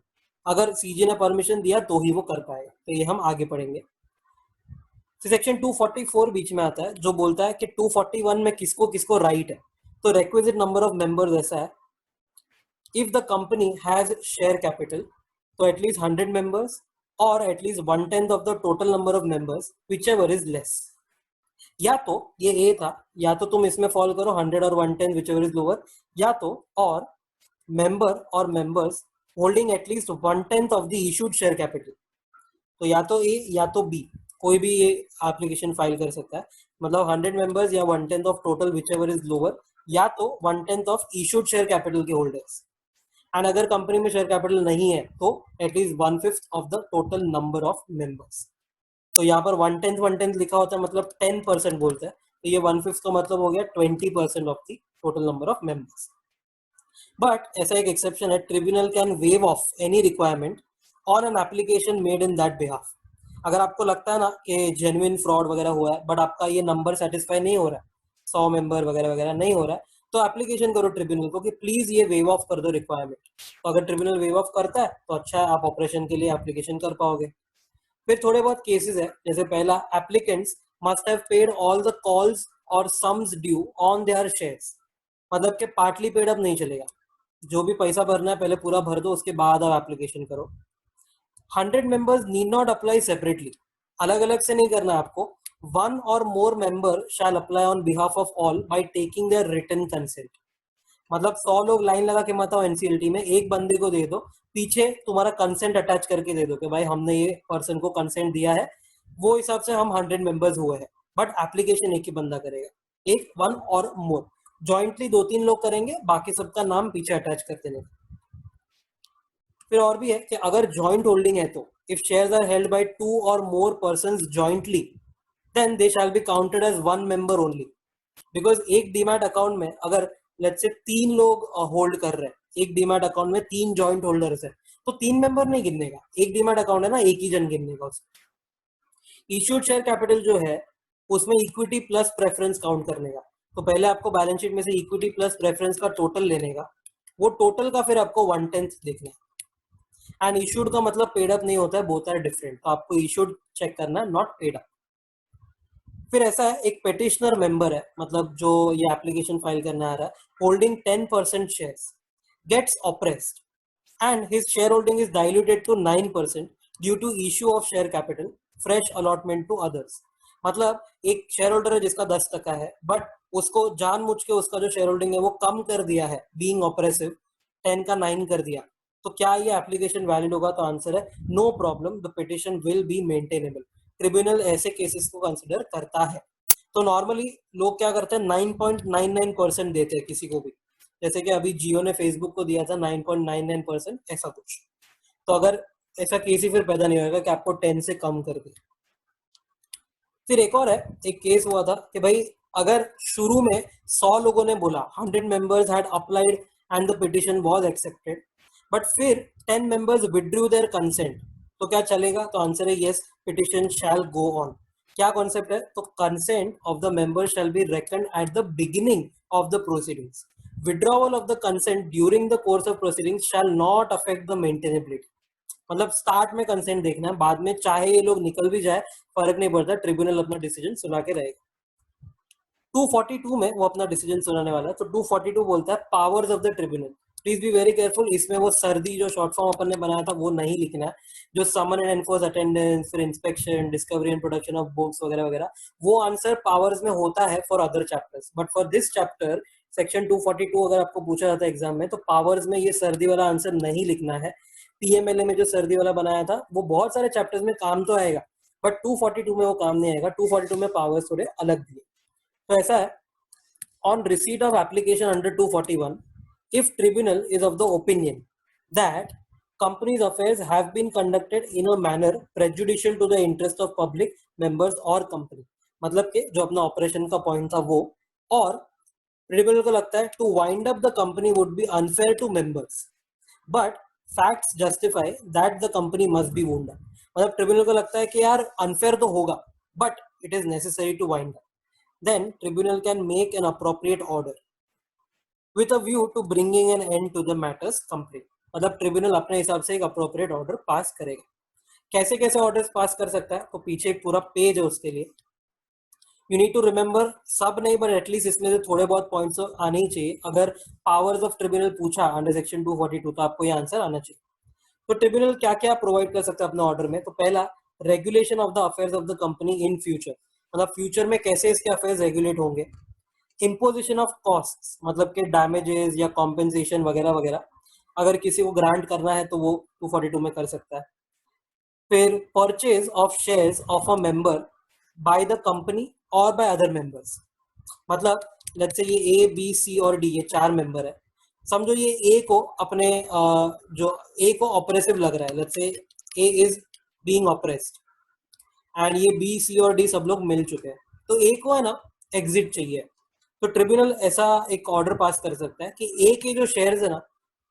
अगर सीजी ने परमिशन दिया तो ही वो कर पाएगा। तो ये हम आगे पढ़ेंगे। सेक्शन 244 बीच में आता है जो बोलता है कि 241 में किसको किसको राइट है। तो रिक्विजिट नंबर ऑफ मेंबर्स ऐसा है, if the company has share capital तो एटलीस्ट 100 मेंबर्स और at least 1/10 of the total number of members which ever is less. या तो ये ए था, या तो तुम इसमें फॉलो करो 100 और 1/10 विच एवर इज लोअर, या तो और मेंबर और members holding at least 1/10 of the issued share capital. तो या तो ए या तो बी, कोई भी ये एप्लीकेशन फाइल कर सकता है। मतलब 100 मेंबर्स या 1/10 of total which ever is lower, या तो 1/10 ऑफ इशूड शेयर कैपिटल के होल्डर्स। एंड अगर कंपनी में शेयर कैपिटल नहीं है तो at least 1/5 of the total number of members. तो यहाँ पर 1/10 लिखा होता है मतलब 10% बोलते हैं, तो ये 1/5 का मतलब हो गया 20% of the total number of members. But ऐसा एक एक्सेप्शन है, tribunal can wave of any requirement on an application made in that behalf. अगर आपको लगता है ना कि जेन्युइन फ्रॉड वगैरह हुआ है बट आपका ये नंबर सेटिस्फाई नहीं हो रहा है, 100 मेंबर वगैरह वगैरह नहीं हो रहा है, तो एप्लीकेशन करो ट्रिब्यूनल को कि प्लीज ये वेव ऑफ कर दो रिक्वायरमेंट। तो अगर ट्रिब्यूनल वेव ऑफ करता है तो अच्छा है, आप ऑपरेशन के लिए एप्लीकेशन कर पाओगे। फिर थोड़े बहुत केसेस है, जैसे पहला, applicants must have paid all the calls और sums due on their shares. मतलब कि पार्टली पेड अब नहीं चलेगा, जो भी पैसा भरना है पहले पूरा भर दो, उसके बाद आप एप्लीकेशन करो। 100 members need not apply separately, अलग अलग से नहीं करना आपको। वन और more member shall apply on behalf of all by taking their written consent. मतलब 100 लोग लाइन लगा के मत आओ एनसीएलटी में, एक बंदे को दे दो, पीछे तुम्हारा कंसेंट अटैच करके दे दो कि भाई हमने ये पर्सन को कंसेंट दिया है, वो हिसाब से हम 100 मेंबर्स हुए हैं। बट एप्लीकेशन एक ही बंदा करेगा, एक, वन और मोर। जॉइंटली 2-3 लोग करेंगे, बाकी सबका नाम पीछे अटैच कर देने। फिर और भी है कि अगर जॉइंट होल्डिंग है तो if shares are held by 2 और more persons jointly then they shall be counted as 1 member only. Because एक डीमैट अकाउंट में अगर लेट्स से 3 लोग होल्ड कर रहे हैं, एक डीमैट अकाउंट में 3 जॉइंट होल्डर्स है, तो 3 मेंबर नहीं गिनने का, एक डीमैट अकाउंट है ना, एक ही जन गिनने का उसमें। इश्यूड शेयर कैपिटल जो है उसमें इक्विटी प्लस प्रेफरेंस काउंट करने का। तो पहले आपको बैलेंस शीट में से इक्विटी प्लस प्रेफरेंस का टोटल लेने का, वो टोटल का फिर आपको 1/10 देखना है। एंड इशूड का मतलब पेड अप नहीं होता है, बोथ आर डिफरेंट, तो आपको इशूड चेक करना है, नॉट पेड अप। फिर ऐसा है, एक पेटिशनर मेंबर है, मतलब जो ये एप्लीकेशन फाइल करने आ रहा है, holding 10% shares gets oppressed and his share holding is diluted to 9% due to issue of share capital fresh allotment to others. मतलब एक शेयर होल्डर है जिसका 10% है, बट उसको जानबूझ के उसका जो शेयर होल्डिंग है वो कम कर दिया है, बीइंग ऑपरेसिव 10 का 9 कर दिया। तो क्या ये एप्लीकेशन वैलिड होगा? तो आंसर है no problem, the petition will be maintainable. Tribunal ऐसे केसेस को कंसिडर करता है। तो नॉर्मली लोग क्या करते हैं, 9.99% देते हैं किसी को भी, जैसे कि अभी जियो ने फेसबुक को दिया था 9.99%, ऐसा कुछ। तो अगर ऐसा केस ही फिर पैदा नहीं होगा कि आपको 10 से कम कर दिया। फिर एक और है, एक केस हुआ था कि भाई अगर शुरू में 100 लोगों ने बोला, 100 members had applied and the petition was accepted, but फिर 10 मेंबर्स विथड्रू देयर कंसेंट, तो क्या चलेगा? तो आंसर है yes, petition shall go on. क्या कॉन्सेप्ट है? तो consent of the member shall be reckoned at the beginning of the proceedings. Withdrawal of the consent during the course of proceedings shall not affect the maintainability. मतलब start में consent देखना है, बाद में चाहे ये लोग निकल भी जाए फर्क नहीं पड़ता, ट्रिब्यूनल अपना डिसीजन सुना के रहेगा। 242 में वो अपना डिसीजन सुनाने वाला है। तो 242 बोलता है powers of the tribunal. Please be very careful, इसमें वो सर्दी जो शॉर्ट फॉर्म अपन ने बनाया था वो नहीं लिखना है। जो समन एंड एनफोर्स अटेंडेंस, फिर inspection, discovery and production of books वगैरह वगैरह, वो आंसर पावर्स में होता है for other chapters, but for this chapter section 242 अगर आपको पूछा जाता है एग्जाम में, तो पावर्स में ये सर्दी वाला आंसर नहीं लिखना है। पीएमएलए में जो सर्दी वाला बनाया था वो बहुत सारे चैप्टर्स में काम तो आएगा, बट 242 में वो काम नहीं आएगा। 242 में पावर्स थोड़े अलग दिए। तो ऐसा है, on receipt of application under 241, if tribunal is of the opinion that company's affairs have been conducted in a manner prejudicial to the interest of public members or company, मतलब कि जो अपना ऑपरेशन का पॉइंट था वो, और tribunal को लगता है to wind up the company would be unfair to members but facts justify that the company must be wound, मतलब ट्रिब्यूनल को लगता है कि यार अनफेयर तो होगा but it is necessary to wind up, then tribunal can make an appropriate order with a view to bringing an end to the matters complaint, मतलब tribunal अपने हिसाब से एक अप्रोप्रिएट ऑर्डर पास करेगा। कैसे कैसे ऑर्डर्स पास कर सकता है, तो पीछे एक पूरा पेज है उसके लिए। यू नीड टू रिमेंबर, सब नहीं बट एटलीस्ट इसमें से थोड़े बहुत पॉइंट्स आने ही चाहिए। अगर पावर्स ऑफ ट्रिब्यूनल पूछा अंडर सेक्शन 242 तो आपको ये आंसर आना चाहिए। तो ट्रिब्यूनल क्या क्या प्रोवाइड कर सकता है अपने ऑर्डर में, तो पहला, regulation of the affairs of the company in future, मतलब फ्यूचर में कैसे इसके अफेयर्स रेगुलेट होंगे। इम्पोजिशन ऑफ कॉस्ट, मतलब के डैमेजेस या कॉम्पेंसेशन वगैरह वगैरह, अगर किसी को ग्रांट करना है तो वो 242 में कर सकता है। फिर purchase of shares of a member by the company और बाय अदर मेंबर्स, मतलब लेट्स से ये ए बी सी और डी ये 4 मेंबर है। समझो ये ए को अपने जो ए को ऑपरेसिव लग रहा है, let's say A is being oppressed and ये बी सी और डी सब लोग मिल चुके हैं, तो ए को है ना एग्जिट चाहिए। तो ट्रिब्यूनल ऐसा एक ऑर्डर पास कर सकता है कि ए के जो शेयर्स है ना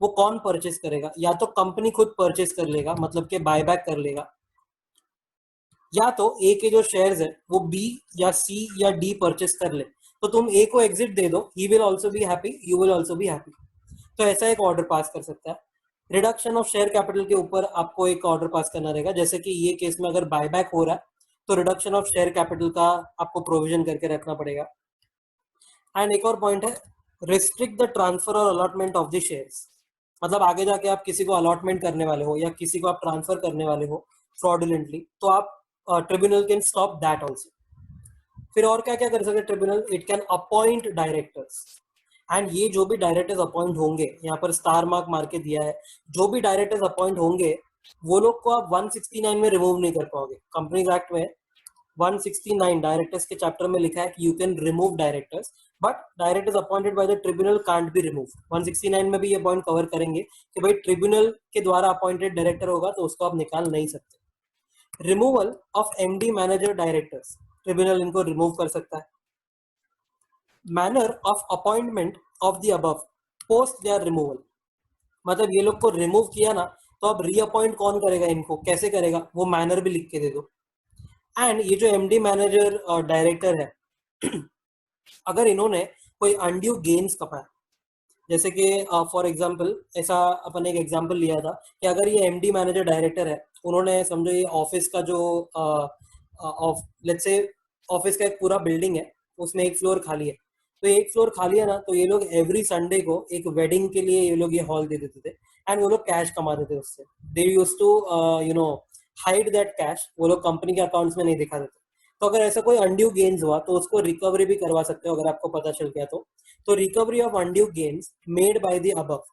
वो कौन परचेस करेगा, या तो कंपनी खुद परचेस कर लेगा मतलब कि बायबैक कर लेगा, या तो ए के जो शेयर्स है वो बी या सी या डी परचेस कर ले। तो तुम ए को एग्जिट दे दो, he will also be happy, you will also be happy. तो ऐसा एक ऑर्डर पास कर सकता है। रिडक्शन ऑफ शेयर कैपिटल के ऊपर आपको एक ऑर्डर पास करना रहेगा, जैसे कि ये केस में अगर बायबैक हो रहा है तो रिडक्शन ऑफ शेयर कैपिटल का आपको प्रोविजन करके रखना पड़ेगा। एंड एक और पॉइंट है, रिस्ट्रिक्ट द ट्रांसफर और अलॉटमेंट ऑफ द शेयर्स, मतलब आगे जाके आप किसी को अलॉटमेंट करने वाले हो या किसी को आप ट्रांसफर करने वाले हो फ्रॉडुलेंटली, तो आप tribunal can stop that also. फिर और क्या क्या कर सकते हैं tribunal, it can appoint directors, and ये जो भी डायरेक्टर्स अपॉइंट होंगे, यहाँ पर स्टार मार्क मार के दिया है, जो भी डायरेक्टर्स अपॉइंट होंगे वो लोग को आप 169 में रिमूव नहीं कर पाओगे। कंपनीज एक्ट में 169 डायरेक्टर्स के चैप्टर में लिखा है कि you can remove directors, but directors appointed by the tribunal can't be remove. 169 में भी ये पॉइंट कवर करेंगे कि भाई ट्रिब्यूनल के द्वारा अपॉइंटेड डायरेक्टर होगा तो उसको आप निकाल नहीं सकते। Removal of MD manager directors, tribunal इनको रिमूव कर सकता है। Manner of appointment of the above post their removal, मतलब ये लोग को रिमूव किया ना तो अब रीअपॉइंट कौन करेगा, इनको कैसे करेगा, वो मैनर भी लिख के दे दो। एंड ये जो एमडी मैनेजर डायरेक्टर है अगर इन्होंने कोई अनड्यू गेन्स कमाया, जैसे कि फॉर एग्जांपल ऐसा अपन एक एग्जांपल लिया था कि अगर ये एमडी मैनेजर डायरेक्टर है, उन्होंने समझो ये ऑफिस का जो लेट्स से ऑफिस का एक पूरा बिल्डिंग है, उसमें एक फ्लोर खाली है, तो एक फ्लोर खाली है ना, तो ये लोग एवरी संडे को एक वेडिंग के लिए ये लोग ये हॉल दे देते थे एंड वो लोग कैश कमाते थे उससे। They used to hide that cash, वो लोग कंपनी के अकाउंट्स में नहीं दिखा देते। तो अगर ऐसा कोई अनड्यू गेन्स हुआ तो उसको रिकवरी भी करवा सकते हो अगर आपको पता चल गया तो recovery of undue gains made by the above,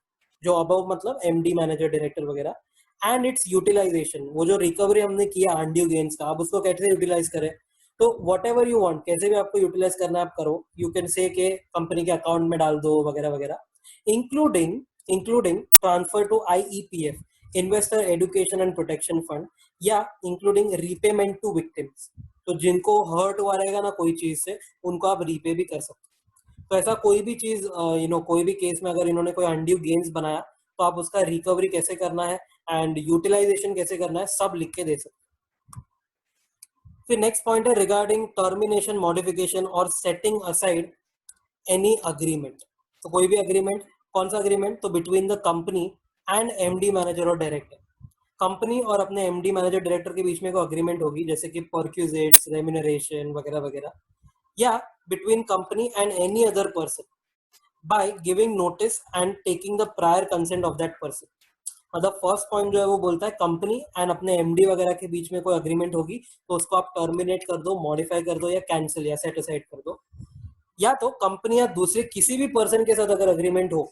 जो अबव मतलब एमडी मैनेजर डायरेक्टर वगैरह, एंड इट्स यूटिलाइजेशन, वो जो रिकवरी हमने किया अनड्यू गेन्स का, अब उसको कैसे यूटिलाइज करें, तो वट एवर यू वांट, कैसे भी आपको यूटिलाइज करना है आप करो। यू कैन से के कंपनी के अकाउंट में डाल दो वगैरह वगैरह, including including transfer to IEPF, investor education and protection fund, या इंक्लूडिंग रीपेमेंट टू विक्टिम्स, तो जिनको हर्ट हुआ रहेगा ना कोई चीज से उनको आप रीपे भी कर सकते हो। तो ऐसा कोई भी चीज कोई भी केस में अगर इन्होंने कोई अनड्यू गेन्स बनाया तो आप उसका रिकवरी कैसे करना है एंड यूटिलाइजेशन कैसे करना है सब लिख के दे सकते हो। फिर नेक्स्ट पॉइंट है रिगार्डिंग टर्मिनेशन, मॉडिफिकेशन और सेटिंग असाइड एनी अग्रीमेंट, तो कोई भी अग्रीमेंट, कौन सा अग्रीमेंट, तो between the company and MD manager और डायरेक्टर, कंपनी और अपने एमडी मैनेजर डायरेक्टर के बीच में कोई अग्रीमेंट होगी जैसे कि परक्यूजेट्स, रेम्यूनरेशन वगैरह वगैरह, या between company and any other person by giving notice and taking the prior consent of that person. मतलब फर्स्ट पॉइंट जो है वो बोलता है कंपनी एंड अपने एमडी वगैरह के बीच में कोई अग्रीमेंट होगी तो उसको आप टर्मिनेट कर दो, मॉडिफाई कर दो या कैंसिल या सेट असाइड कर दो या तो कंपनी या दूसरे किसी भी पर्सन के साथ अगर अग्रीमेंट हो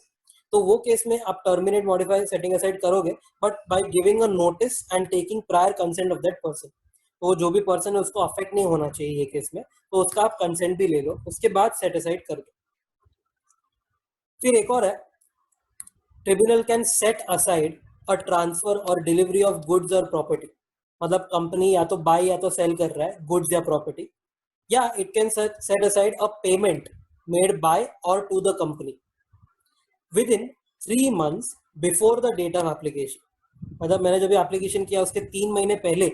तो वो केस में आप टर्मिनेट मॉडिफाई सेटिंग असाइड करोगे, but by giving a notice and taking prior consent of that person. तो जो भी पर्सन है उसको अफेक्ट नहीं होना चाहिए ये केस में, तो उसका आप कंसेंट भी ले लो, उसके बाद सेट असाइड कर दो। फिर एक और है, tribunal can set aside a transfer और डिलीवरी ऑफ गुड्स और प्रॉपर्टी। मतलब कंपनी या तो बाय या तो सेल कर रहा है गुड्स या प्रॉपर्टी, या it can set aside a payment made by और to the company within 3 months before the date of application. मतलब मैंने जब एप्लीकेशन किया उसके 3 महीने पहले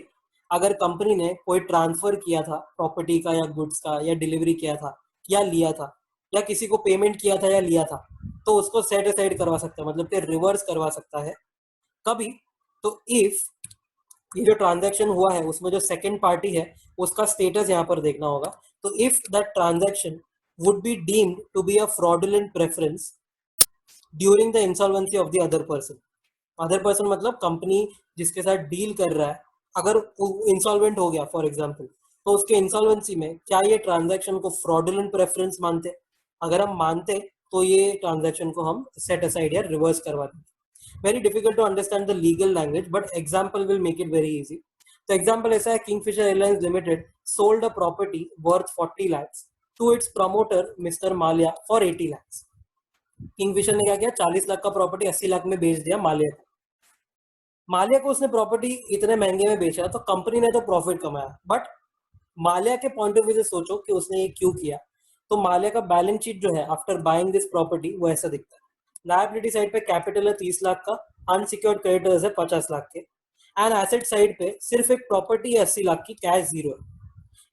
अगर कंपनी ने कोई ट्रांसफर किया था प्रॉपर्टी का या गुड्स का, या डिलीवरी किया था या लिया था, या किसी को पेमेंट किया था या लिया था, तो उसको सेट असाइड करवा सकता है, मतलब कि रिवर्स करवा सकता है। कभी तो इफ ये जो ट्रांजैक्शन हुआ है उसमें जो सेकंड पार्टी है उसका स्टेटस यहाँ पर देखना होगा। तो if that transaction would be deemed to be a fraudulent preference during the insolvency of the other person. Other person मतलब कंपनी जिसके साथ डील कर रहा है, अगर वो इंसॉल्वेंट हो गया फॉर एग्जांपल, तो उसके इंसॉल्वेंसी में क्या ये ट्रांजैक्शन को फ्रॉडुलेंट प्रेफरेंस मानते? अगर हम मानते तो ये ट्रांजैक्शन को हम सेट असाइड या रिवर्स करवा देंगे। Very difficult to understand the legal language, but example will make it very easy. तो एग्जाम्पल ऐसा है, Kingfisher Airlines Limited sold a property worth 40 lakhs to its promoter mister Mallya for 80 lakhs। Kingfisher ने क्या किया, 40 लाख का property 80 lakh में बेच दिया माल्या को। माल्या को उसने प्रॉपर्टी इतने महंगे में बेचा तो कंपनी ने तो प्रॉफिट कमाया, बट माल्या के पॉइंट ऑफ व्यू से सोचो कि उसने ये क्यों किया। तो माल्या का बैलेंस शीट जो है आफ्टर बाइंग दिस प्रॉपर्टी वो ऐसा दिखता है। लायबिलिटी साइड पे कैपिटल है 30 लाख का, अनसिक्योर्ड क्रेडिटर्स है 50 लाख के, एंड एसेट साइड पे सिर्फ एक प्रॉपर्टी है 80 लाख की, कैश जीरो है।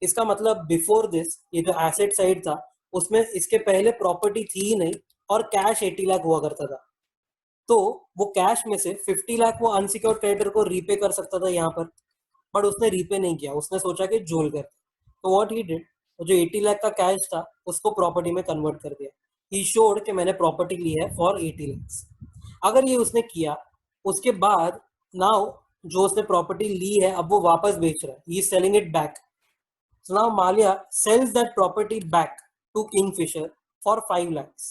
इसका मतलब बिफोर दिस ये जो एसेट साइड था उसमें इसके पहले प्रॉपर्टी थी ही नहीं और कैश 80 लाख हुआ करता था। तो वो कैश में से 50 लाख वो अनसिक्योर्ड क्रेडिटर को रीपे कर सकता था यहाँ पर, बट उसने रीपे नहीं किया, उसने सोचा कि झोल कर। तो व्हाट ही डिड, जो 80 लाख का कैश था उसको प्रॉपर्टी में कन्वर्ट कर दिया। ही शोड कि मैंने प्रॉपर्टी ली है फॉर 80 lakhs। अगर ये उसने किया, उसके बाद नाउ जो उसने प्रॉपर्टी ली है अब वो वापस बेच रहा है, he is selling it back. So now Mallya sells that property back to Kingfisher for 5 lakhs।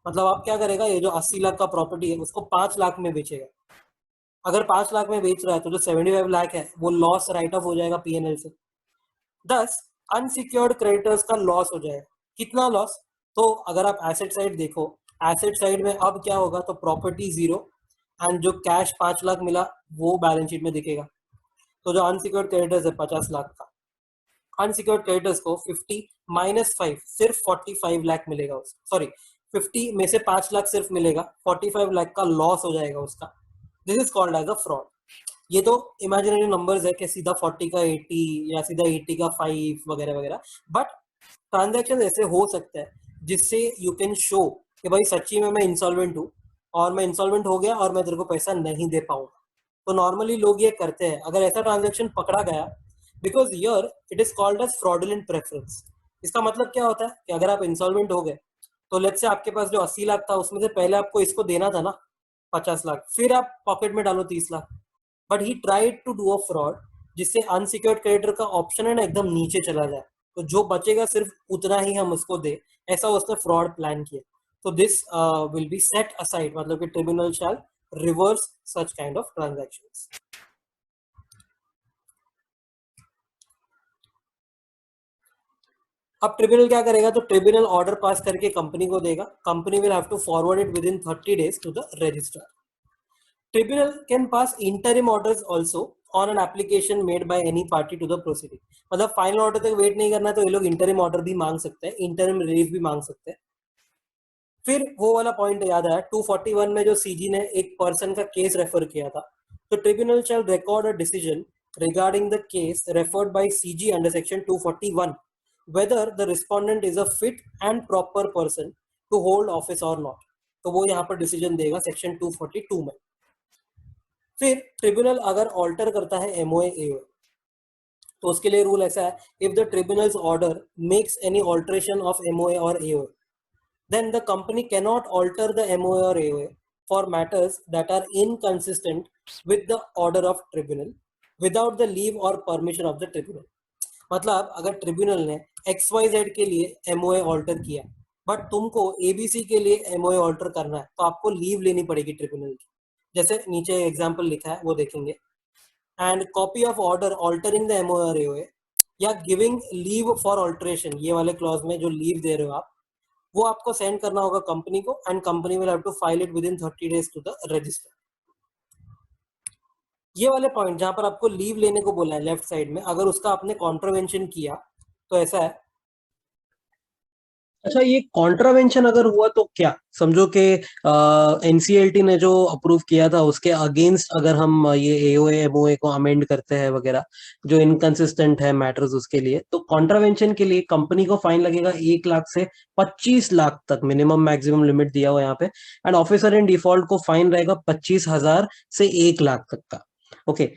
मतलब आप क्या करेगा, ये जो 80 लाख का प्रॉपर्टी है उसको 5 लाख में बेचेगा। अगर 5 लाख में बेच रहा है तो जो 75 लाख है वो लॉस राइट ऑफ हो जाएगा पीएनएल से। 10 अनसिक्योर्ड क्रेडिटर्स का लॉस हो जाएगा। कितना लॉस? तो अगर आप एसेट साइड देखो, एसेट साइड में अब क्या होगा, तो प्रॉपर्टी जीरो एंड जो कैश 5 लाख मिला वो बैलेंस शीट में दिखेगा। तो जो अनसिक्योर्ड क्रेडिटर्स है 50 लाख का, अनसिक्योर्ड क्रेडिटर्स को 50 -5 सिर्फ 45 लाख मिलेगा उसको, सॉरी 50 में से 5 लाख सिर्फ मिलेगा, 45 लाख का लॉस हो जाएगा उसका। This is called as a fraud. ये तो इमेजिनरी नंबर्स है कि सीधा 40 का 80 या सीधा 80 का 5 वगैरह वगैरह, बट ट्रांजैक्शन ऐसे हो सकते हैं जिससे यू कैन शो कि भाई सच्ची में मैं इंसॉल्वेंट हूँ और मैं इंसॉल्वेंट हो गया और मैं तेरे को पैसा नहीं दे पाऊंगा। तो नॉर्मली लोग ये करते हैं अगर ऐसा ट्रांजैक्शन पकड़ा गया, because here it is called as fraudulent preference. इसका मतलब क्या होता है कि अगर आप इंसॉल्वेंट हो गए तो लेट्स से आपके पास जो 80 लाख था उसमें से पहले आपको इसको देना था ना 50 लाख, फिर आप पॉकेट में डालो 30 lakh. But he tried to do a fraud जिससे अनसिक्योर्ड क्रेडिटर का ऑप्शन है ना एकदम नीचे चला जाए, तो जो बचेगा सिर्फ उतना ही हम उसको दे, ऐसा उसने फ्रॉड प्लान किया। तो this will be set aside, मतलब कि tribunal shall reverse such kind of transactions. अब ट्रिब्यूनल क्या करेगा, तो ट्रिब्यूनल ऑर्डर पास करके कंपनी को देगा, company will have to forward it within 30 days to the registrar. Tribunal can pass interim orders also on an application made by any party to the proceeding. मतलब final order तक wait नहीं करना, तो ये लोग interim order भी मांग सकते हैं, इंटरिम रिलीफ भी मांग सकते हैं। फिर वो वाला पॉइंट याद आया 241 में जो सीजी ने एक पर्सन का केस रेफर किया था, तो tribunal shall record a decision regarding the case referred by CG under section 241 whether the respondent is a fit and proper person to hold office or not। तो वो यहाँ पर डिसीजन देगा section 242 में। फिर ट्रिब्यूनल अगर ऑल्टर करता है एमओए एओए, तो उसके लिए रूल ऐसा है, if the tribunals order makes any alteration of MOA और AOA, then the company cannot alter the MOA or AOA for matters that are inconsistent with the order of tribunal without the leave or permission of the tribunal। मतलब अगर tribunal ने XYZ के लिए MOA alter किया, but तुमको ABC के लिए MOA alter करना है, तो आपको लीव लेनी पड़ेगी ट्रिब्यूनल की। जैसे नीचे एग्जाम्पल लिखा है वो देखेंगे, and copy of order altering the MOA या गिविंग लीव फॉर ऑल्टरेशन, ये वाले क्लॉज में जो लीव दे रहे हो आप, वो आपको सेंड करना होगा कंपनी को, and company will have to file it within 30 days to the register. ये वाले पॉइंट जहां पर आपको लीव लेने को बोला है लेफ्ट साइड में, अगर उसका आपने कॉन्ट्रवेंशन किया तो ऐसा है। अच्छा, ये कॉन्ट्रावेंशन अगर हुआ तो क्या समझो कि एनसीएलटी ने जो अप्रूव किया था उसके अगेंस्ट अगर हम ये एओए एमओए को अमेंड करते हैं वगैरह, जो इनकंसिस्टेंट है मैटर्स उसके लिए, तो कॉन्ट्रावेंशन के लिए कंपनी को फाइन लगेगा 1 लाख से 25 लाख तक, मिनिमम मैक्सिमम लिमिट दिया हुआ यहाँ पे। एंड ऑफिसर इन डिफॉल्ट को फाइन रहेगा 25,000 से 1 लाख तक का। ओके,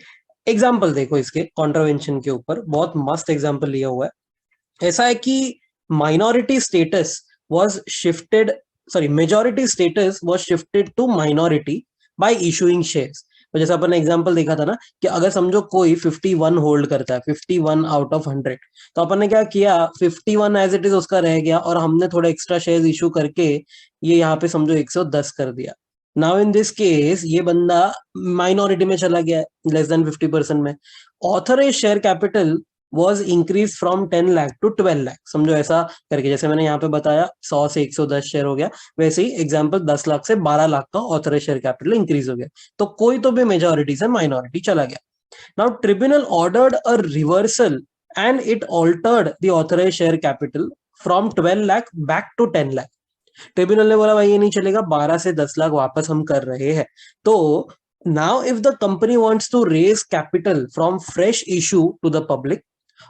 एग्जाम्पल देखो इसके कॉन्ट्रावेंशन के ऊपर, बहुत मस्त एग्जाम्पल लिया हुआ है। ऐसा है कि minority status was shifted, sorry, majority status was shifted to minority by issuing shares। तो जैसा अपन ने एग्जांपल देखा था ना कि अगर समझो कोई 51 होल्ड करता है, 51 आउट ऑफ 100, तो अपन ने क्या किया, 51 एज इट इज उसका रह गया और हमने थोड़ा एक्स्ट्रा शेयर्स इशू करके ये यहाँ पे समझो 110 कर दिया। नाउ इन दिस केस ये बंदा माइनॉरिटी में चला गया, लेस देन 50% में। Authorise share capital was increased from 10 lakh to 12 lakh, समझो ऐसा करके, जैसे मैंने यहाँ पे बताया 100 से 110 शेयर हो गया, वैसे ही एग्जांपल 10 लाख से 12 लाख का ऑथराइज शेयर कैपिटल इंक्रीज हो गया, तो कोई तो भी मेजॉरिटी से माइनॉरिटी चला गया। Now tribunal ordered a reversal and it altered the authorise share capital from 12 lakh back to 10 lakh. Tribunal ने बोला भाई ये नहीं चलेगा, 12 से 10 लाख वापस हम कर रहे हैं। तो now if the company wants to raise capital from fresh issue to the public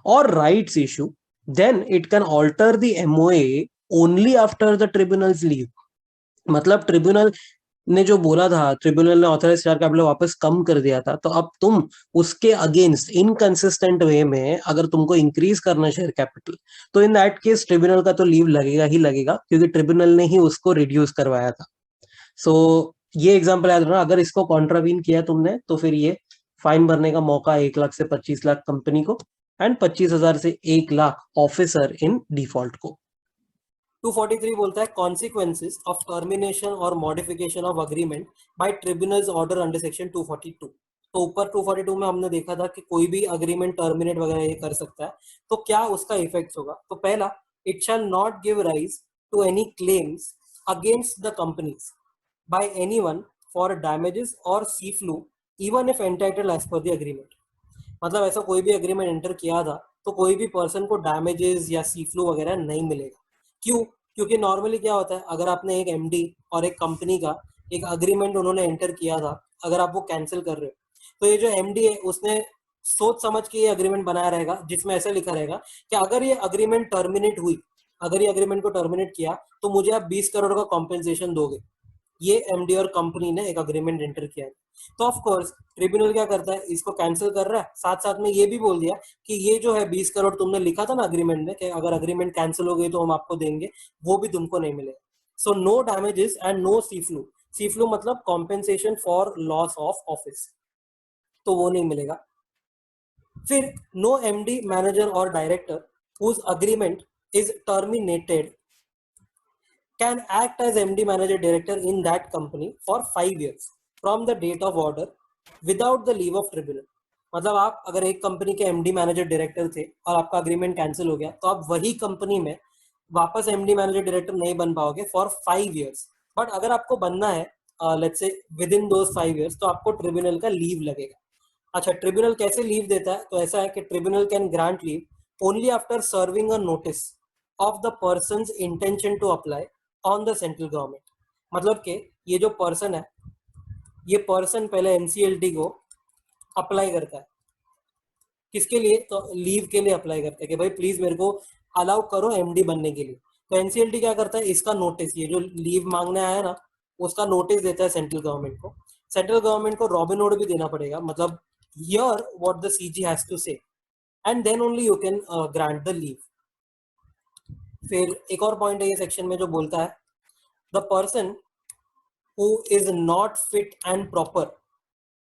or rights issue, then it can alter the MOA only after the tribunal's leave। मतलब ट्रिब्यूनल ने जो बोला था, ट्रिब्यूनल ने ऑथराइज शेयर कैपिटल वापस कम कर दिया था, तो अब तुम उसके अगेंस्ट इनकंसिस्टेंट वे में अगर तुमको इंक्रीज करना शेयर कैपिटल, तो इन दैट केस ट्रिब्यूनल का तो लीव लगेगा ही लगेगा, क्योंकि ट्रिब्यूनल ने ही उसको रिड्यूस करवाया था। सो ये एग्जांपल याद रखना, अगर इसको कॉन्ट्रावीन किया तुमने तो फिर ये फाइन भरने का मौका 1 लाख से 25 लाख कंपनी को, एंड 25,000 से 1 लाख ऑफिसर इन डिफॉल्ट को। 243 बोलता है कॉन्सिक्वेंसेस ऑफ टर्मिनेशन और modification of agreement by tribunal's order under section 242। तो ऊपर 242 में हमने देखा था कि कोई भी अग्रीमेंट टर्मिनेट वगैरह ये कर सकता है, तो क्या उसका इफेक्ट होगा। तो पहला, it shall not give rise to any claims against the companies by anyone for damages और सीफ्लू even if entitled as per the agreement. मतलब ऐसा कोई भी एग्रीमेंट एंटर किया था तो कोई भी पर्सन को डैमेजेस या सीफ्लू वगैरह नहीं मिलेगा। क्यों? क्योंकि नॉर्मली क्या होता है, अगर आपने एक एमडी और एक कंपनी का एक अग्रीमेंट उन्होंने एंटर किया था, अगर आप वो कैंसिल कर रहे हो, तो ये जो एमडी है उसने सोच समझ के ये अग्रीमेंट बनाया रहेगा, जिसमें ऐसा लिखा रहेगा कि अगर ये अग्रीमेंट टर्मिनेट हुई, अगर ये अग्रीमेंट को टर्मिनेट किया तो मुझे आप 20 करोड़ का कॉम्पेंसेशन दोगे। ये एमडी और कंपनी ने एक अग्रीमेंट एंटर किया है। तो ऑफ कोर्स ट्रिब्यूनल क्या करता है, इसको कैंसिल कर रहा है, साथ साथ में ये भी बोल दिया कि ये जो है 20 करोड़ तुमने लिखा था ना अग्रीमेंट में कि अगर अग्रीमेंट कैंसिल हो गई तो हम आपको देंगे, वो भी तुमको नहीं मिलेगा। So no damages and no सीफ्लू। सीफ्लू मतलब compensation for loss of office, तो वो नहीं मिलेगा। फिर नो एमडी मैनेजर और director whose agreement is terminated can act as MD manager director in that company for 5 years from the date of order without the leave of tribunal। मतलब आप अगर एक कंपनी के एमडी मैनेजर डायरेक्टर थे और आपका agreement cancel हो गया, तो आप वही कंपनी में वापस एमडी मैनेजर डायरेक्टर नहीं बन पाओगे फॉर 5 years। बट अगर आपको बनना है let's say with in those 5 years, तो आपको ट्रिब्यूनल का लीव लगेगा। अच्छा, ट्रिब्यूनल कैसे लीव देता है, तो ऐसा है कि tribunal can grant leave only after serving a notice of the person's intention to apply on the central government. मतलब कि ये जो पर्सन है, ये पर्सन पहले एनसीएलटी को अप्लाई करता है, किसके लिए, तो लीव के लिए अप्लाई करता है कि भाई प्लीज मेरे को अलाउ करो एमडी बनने के लिए। तो एनसीएलटी क्या करता है, इसका नोटिस, ये जो लीव मांगने आया ना, उसका नोटिस देता है सेंट्रल गवर्नमेंट को। सेंट्रल गवर्नमेंट को रॉबिन हुड भी देना पड़ेगा, मतलब hear what the CG has to say, and then only you can grant the leave. फिर एक और पॉइंट है ये सेक्शन में जो बोलता है, the person who is not fit and proper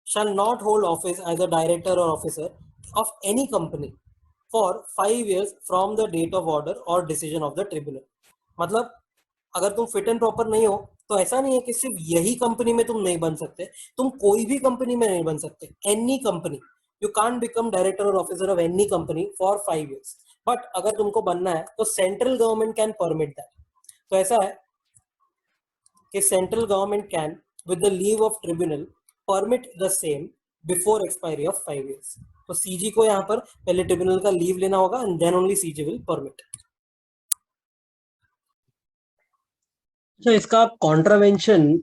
shall not hold office as a director or officer of any company for 5 years from the date of order और डिसीजन ऑफ द ट्रिब्यूनल। मतलब अगर तुम fit and proper नहीं हो तो ऐसा नहीं है कि सिर्फ यही कंपनी में तुम नहीं बन सकते, तुम कोई भी कंपनी में नहीं बन सकते। Any company, you can't become director और officer of any company for 5 years। But अगर तुमको बनना है तो central government can permit that. तो ऐसा है कि central government can with the leave of tribunal permit the same before expiry of 5 years। तो सीजी को यहाँ पर पहले ट्रिब्यूनल का लीव लेना होगा and then only CG will permit. तो इसका कॉन्ट्रावेंशन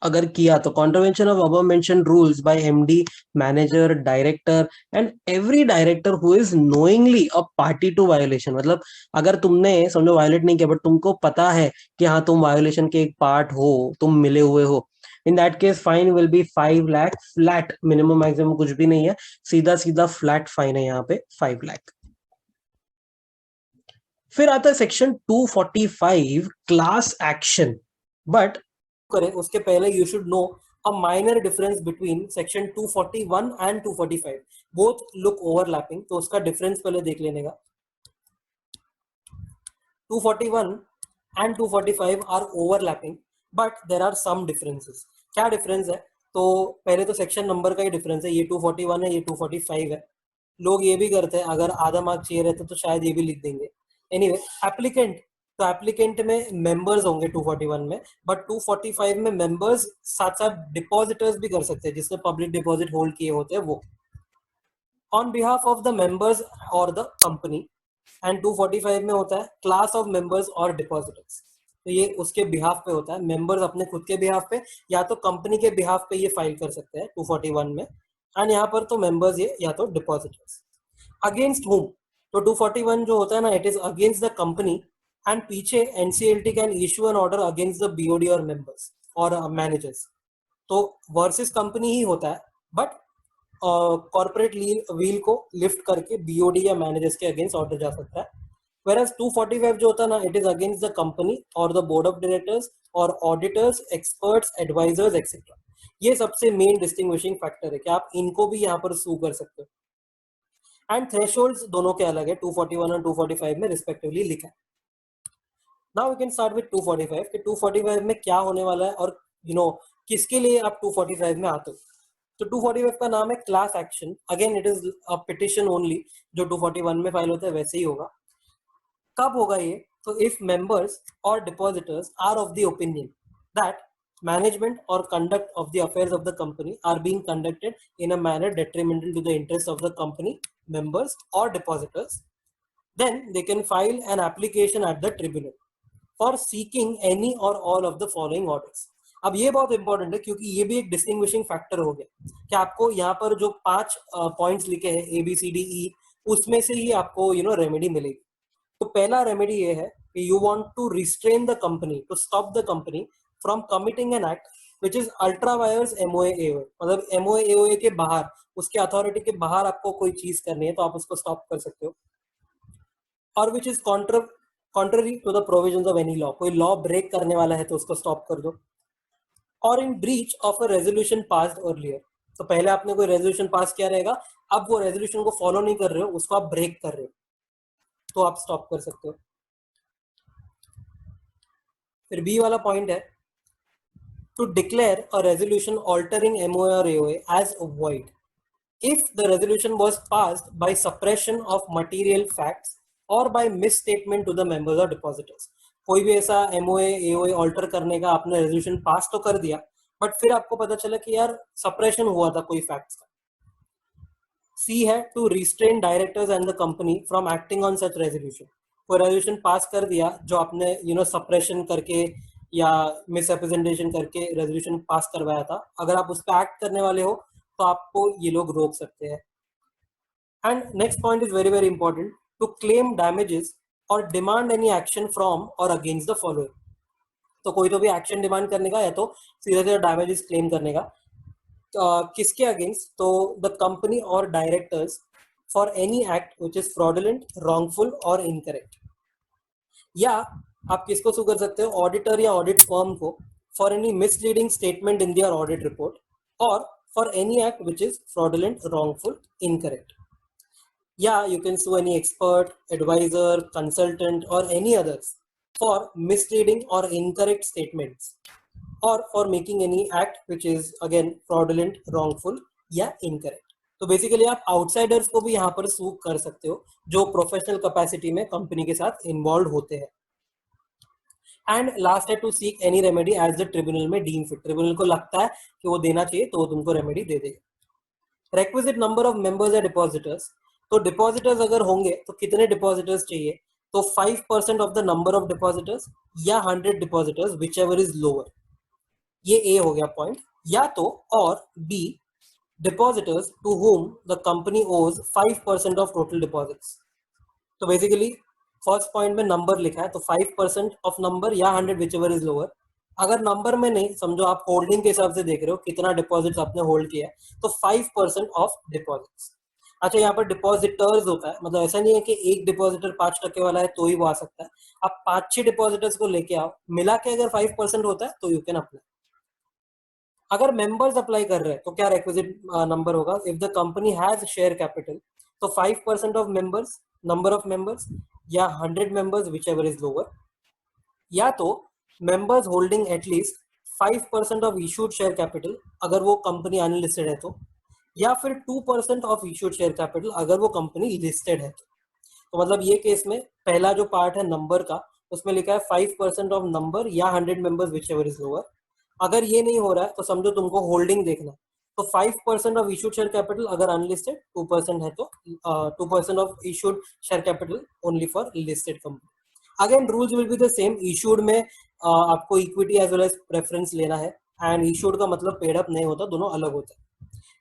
अगर किया तो contravention of above mention rules by MD, manager, director and every director who is knowingly a party to violation. मतलब अगर तुमने समझो वायोलेट नहीं किया बट तुमको पता है कि हाँ तुम वायोलेशन के एक पार्ट हो, तुम मिले हुए हो, in that case fine will be 5 lakh flat, minimum maximum कुछ भी नहीं है, सीधा सीधा फ्लैट फाइन है यहाँ पे 5 लाख। फिर आता है सेक्शन 245 क्लास एक्शन। बट करें उसके पहले you should know a minor difference between section 241 and 245, both look overlapping. तो उसका डिफरेंस पहले देख लेने का। 241 and 245 are overlapping but there are some differences. क्या डिफरेंस है? तो पहले तो सेक्शन नंबर का ही डिफरेंस है, ये 241 है, ये 245 है। लोग ये भी करते हैं, अगर आधा मार्क चाहिए रहता तो शायद ये भी लिख देंगे। एनीवे एप्लीकेंट, तो एप्लीकेंट में मेंबर्स होंगे 241 में, बट 245 में मेंबर्स साथ साथ डिपॉजिटर्स भी कर सकते हैं जिसने पब्लिक डिपॉजिट होल्ड किए होते हैं वो, on behalf of the members और द कंपनी। एंड 245 में होता है क्लास ऑफ मेंबर्स और डिपॉजिटर्स। तो ये उसके बिहाफ पे होता है, मेंबर्स अपने खुद के बिहाफ पे या तो कंपनी के बिहाफ पे ये फाइल कर सकते हैं 241 में, एंड यहाँ पर तो मेंबर्स ये या तो डिपॉजिटर्स। अगेंस्ट होम, तो 241 जो होता है ना, it is against the company and पीछे NCLT can issue an order against the BOD और मेंबर्स और मैनेजर्स। तो वर्सेस कंपनी ही होता है बट कॉर्पोरेट व्हील को लिफ्ट करके बीओडी या मैनेजर्स के अगेंस्ट ऑर्डर जा सकता है। Whereas 245 जो होता है ना, it is against the company और द बोर्ड ऑफ डायरेक्टर्स और ऑडिटर्स, एक्सपर्ट्स, एडवाइजर्स एक्सेट्रा। ये सबसे मेन डिस्टिंग्विशिंग फैक्टर है कि आप इनको भी यहाँ पर सू कर सकते हो। एंड थ्रेशोल्ड्स दोनों के अलग है, 241 और 245 में रिस्पेक्टिवली लिखा है। Now we can start with 245 कि 245 में क्या होने वाला है और किसके लिए आप 245 में आते हो। तो 245 का नाम है class action. Again it is a petition only, जो 241 में फाइल होता है वैसे ही होगा। कब होगा ये? तो इफ मेंबर्स और depositors are of the opinion that management और conduct of the affairs of the company are being conducted in a manner detrimental to the interest of the company, members और depositors, then they can file an application at the tribunal for seeking any or all of the following orders। अब ये बहुत important है क्योंकि ये भी एक distinguishing factor हो गया कि आपको यहाँ पर जो 5 पॉइंट्स लिखे हैं ABCDE, उसमें से ही आपको रेमेडी मिलेगी। तो पहला रेमेडी ये है कि you want to restrain the company, to stop the company from committing an act which is ultra vires MOA AOA। मतलब MOA AOA के बाहर, उसके अथॉरिटी के बाहर आपको कोई चीज करनी है तो आप उसको स्टॉप कर सकते हो। और which is contrary to the provisions of any law, कोई लॉ ब्रेक करने वाला है तो उसको स्टॉप कर दो। और in breach of a resolution passed earlier, तो पहले आपने कोई रेजोल्यूशन पास किया रहेगा, अब वो रेजोल्यूशन को फॉलो नहीं कर रहे हो, उसको आप ब्रेक कर रहे हो तो आप स्टॉप कर सकते हो। फिर बी वाला पॉइंट है to declare a resolution altering MOA और AOA as void if the resolution was passed by suppression of material facts or by misstatement to the members or depositors। कोई भी ऐसा MOA AOA ऑल्टर करने का आपने resolution pass तो कर दिया बट फिर आपको पता चला कि यार सप्रेशन हुआ था कोई फैक्ट्स का। सी है to restrain directors and the company from acting on such resolution. कोई रेजोल्यूशन पास कर दिया जो आपने सप्रेशन करके या मिसरिप्रेजेंटेशन करके रेजोल्यूशन पास करवाया था, अगर आप उस पर एक्ट करने वाले हो तो आपको ये लोग रोक सकते हैं। And next point is very very important, to claim damages और डिमांड एनी एक्शन फ्रॉम और अगेंस्ट द फॉलोइंग। तो कोई तो भी एक्शन डिमांड करने का या तो सीधे सीधे डैमेजेस क्लेम करने का। किसके अगेंस्ट? तो द कंपनी और directors for any act which is fraudulent, wrongful और इनकरेक्ट। या आप किसको सू कर सकते हो? ऑडिटर या ऑडिट फर्म को for any misleading statement in their audit report और for any act which is fraudulent, wrongful, incorrect. Yeah, you can sue any expert, advisor, consultant, or any others for misleading or incorrect statements, or for making any act which is again fraudulent, wrongful या incorrect. तो basically आप outsiders को भी यहाँ पर सू कर सकते हो जो प्रोफेशनल कैपेसिटी में कंपनी के साथ इन्वॉल्व होते हैं. एंड लास्ट है to seek any remedy as the tribunal may deem fit. Tribunal को लगता है कि वो देना चाहिए तो वो तुमको रेमेडी दे देगा. requisite number of members या डिपॉजिटर्स. तो डिपॉजिटर्स अगर होंगे तो कितने डिपॉजिटर्स चाहिए? तो 5% of the number of depositors या 100 depositors whichever is lower. ये ए हो गया पॉइंट. या तो और B depositors to whom the company owes 5% of total deposits. तो बेसिकली फर्स्ट पॉइंट में नंबर लिखा है तो 5% ऑफ नंबर या 100 विच एवर इज लोअर. अगर नंबर में नहीं, समझो आप होल्डिंग के हिसाब से देख रहे हो कितना डिपॉजिट आपने होल्ड किया है, तो 5% ऑफ डिपॉजिट्स. अच्छा, यहाँ पर डिपॉजिटर्स होता है, मतलब ऐसा नहीं है कि एक डिपॉजिटर 5% वाला है तो ही वो आ सकता है. आप 5-6 डिपॉजिटर्स को लेके आओ, मिला के अगर 5% होता है तो यू कैन अप्लाई. अगर मेंबर्स अप्लाई कर रहे हैं तो क्या रिक्विजिट नंबर होगा? If the company has share capital, तो 5% of members, number of members, या 100 members which ever is lower. या तो members holding at least 5% of issued share capital अगर वो कंपनी अनलिस्टेड है तो, या फिर 2% ऑफ इशूड शेयर कैपिटल अगर वो कंपनी लिस्टेड है तो मतलब ये केस में पहला जो पार्ट है नंबर का, उसमें लिखा है 5% ऑफ नंबर या 100 members which ever is lower. अगर ये नहीं हो रहा है तो समझो तुमको होल्डिंग देखना है, तो 5% ऑफ इशूड शेयर कैपिटल अगर अनलिस्टेड, 2% है तो 2% of issued share capital only for listed company. Again rules will be the same. Issued में आपको equity as well as preference लेना है, एंड इशूड का मतलब पेड अप नहीं होता, दोनों अलग होता है.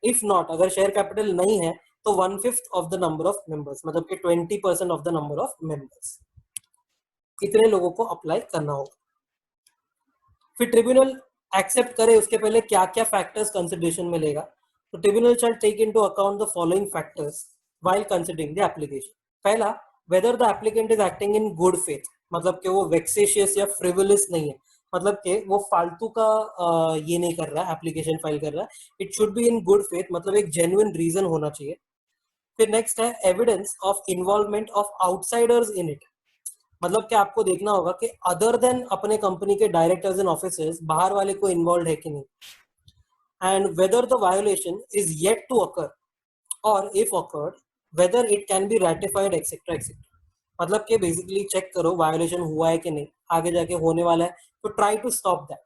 इफ नॉट, अगर शेयर कैपिटल नहीं है तो 1/5 of the number of members, मतलब कि 20% of the number of members, इतने लोगों को अप्लाई करना होगा. फिर ट्रिब्यूनल एक्सेप्ट करे उसके पहले क्या क्या फैक्टर्स कंसिडरेशन में लेगा? तो tribunal shall take into account the following factors while considering the application. पहला, whether the applicant is acting in good faith, मतलब कि वो वेक्सेशियस या फ्रिवुलस नहीं है, मतलब कि वो फालतू का ये नहीं कर रहा है, एप्लीकेशन फाइल कर रहा है. It should be in good faith, मतलब एक जेन्युइन रीजन होना चाहिए. फिर नेक्स्ट है evidence of involvement of outsiders in it, मतलब कि आपको देखना होगा कि अदर देन अपने कंपनी के डायरेक्टर्स एंड ऑफिसर्स बाहर वाले को इन्वॉल्व है कि नहीं. And whether the violation is yet to occur, और if occurred whether it can be ratified etcetera etcetera. मतलब कि बेसिकली चेक करो वायोलेशन हुआ है कि नहीं, आगे जाके होने वाला है तो ट्राई टू स्टॉप दैट.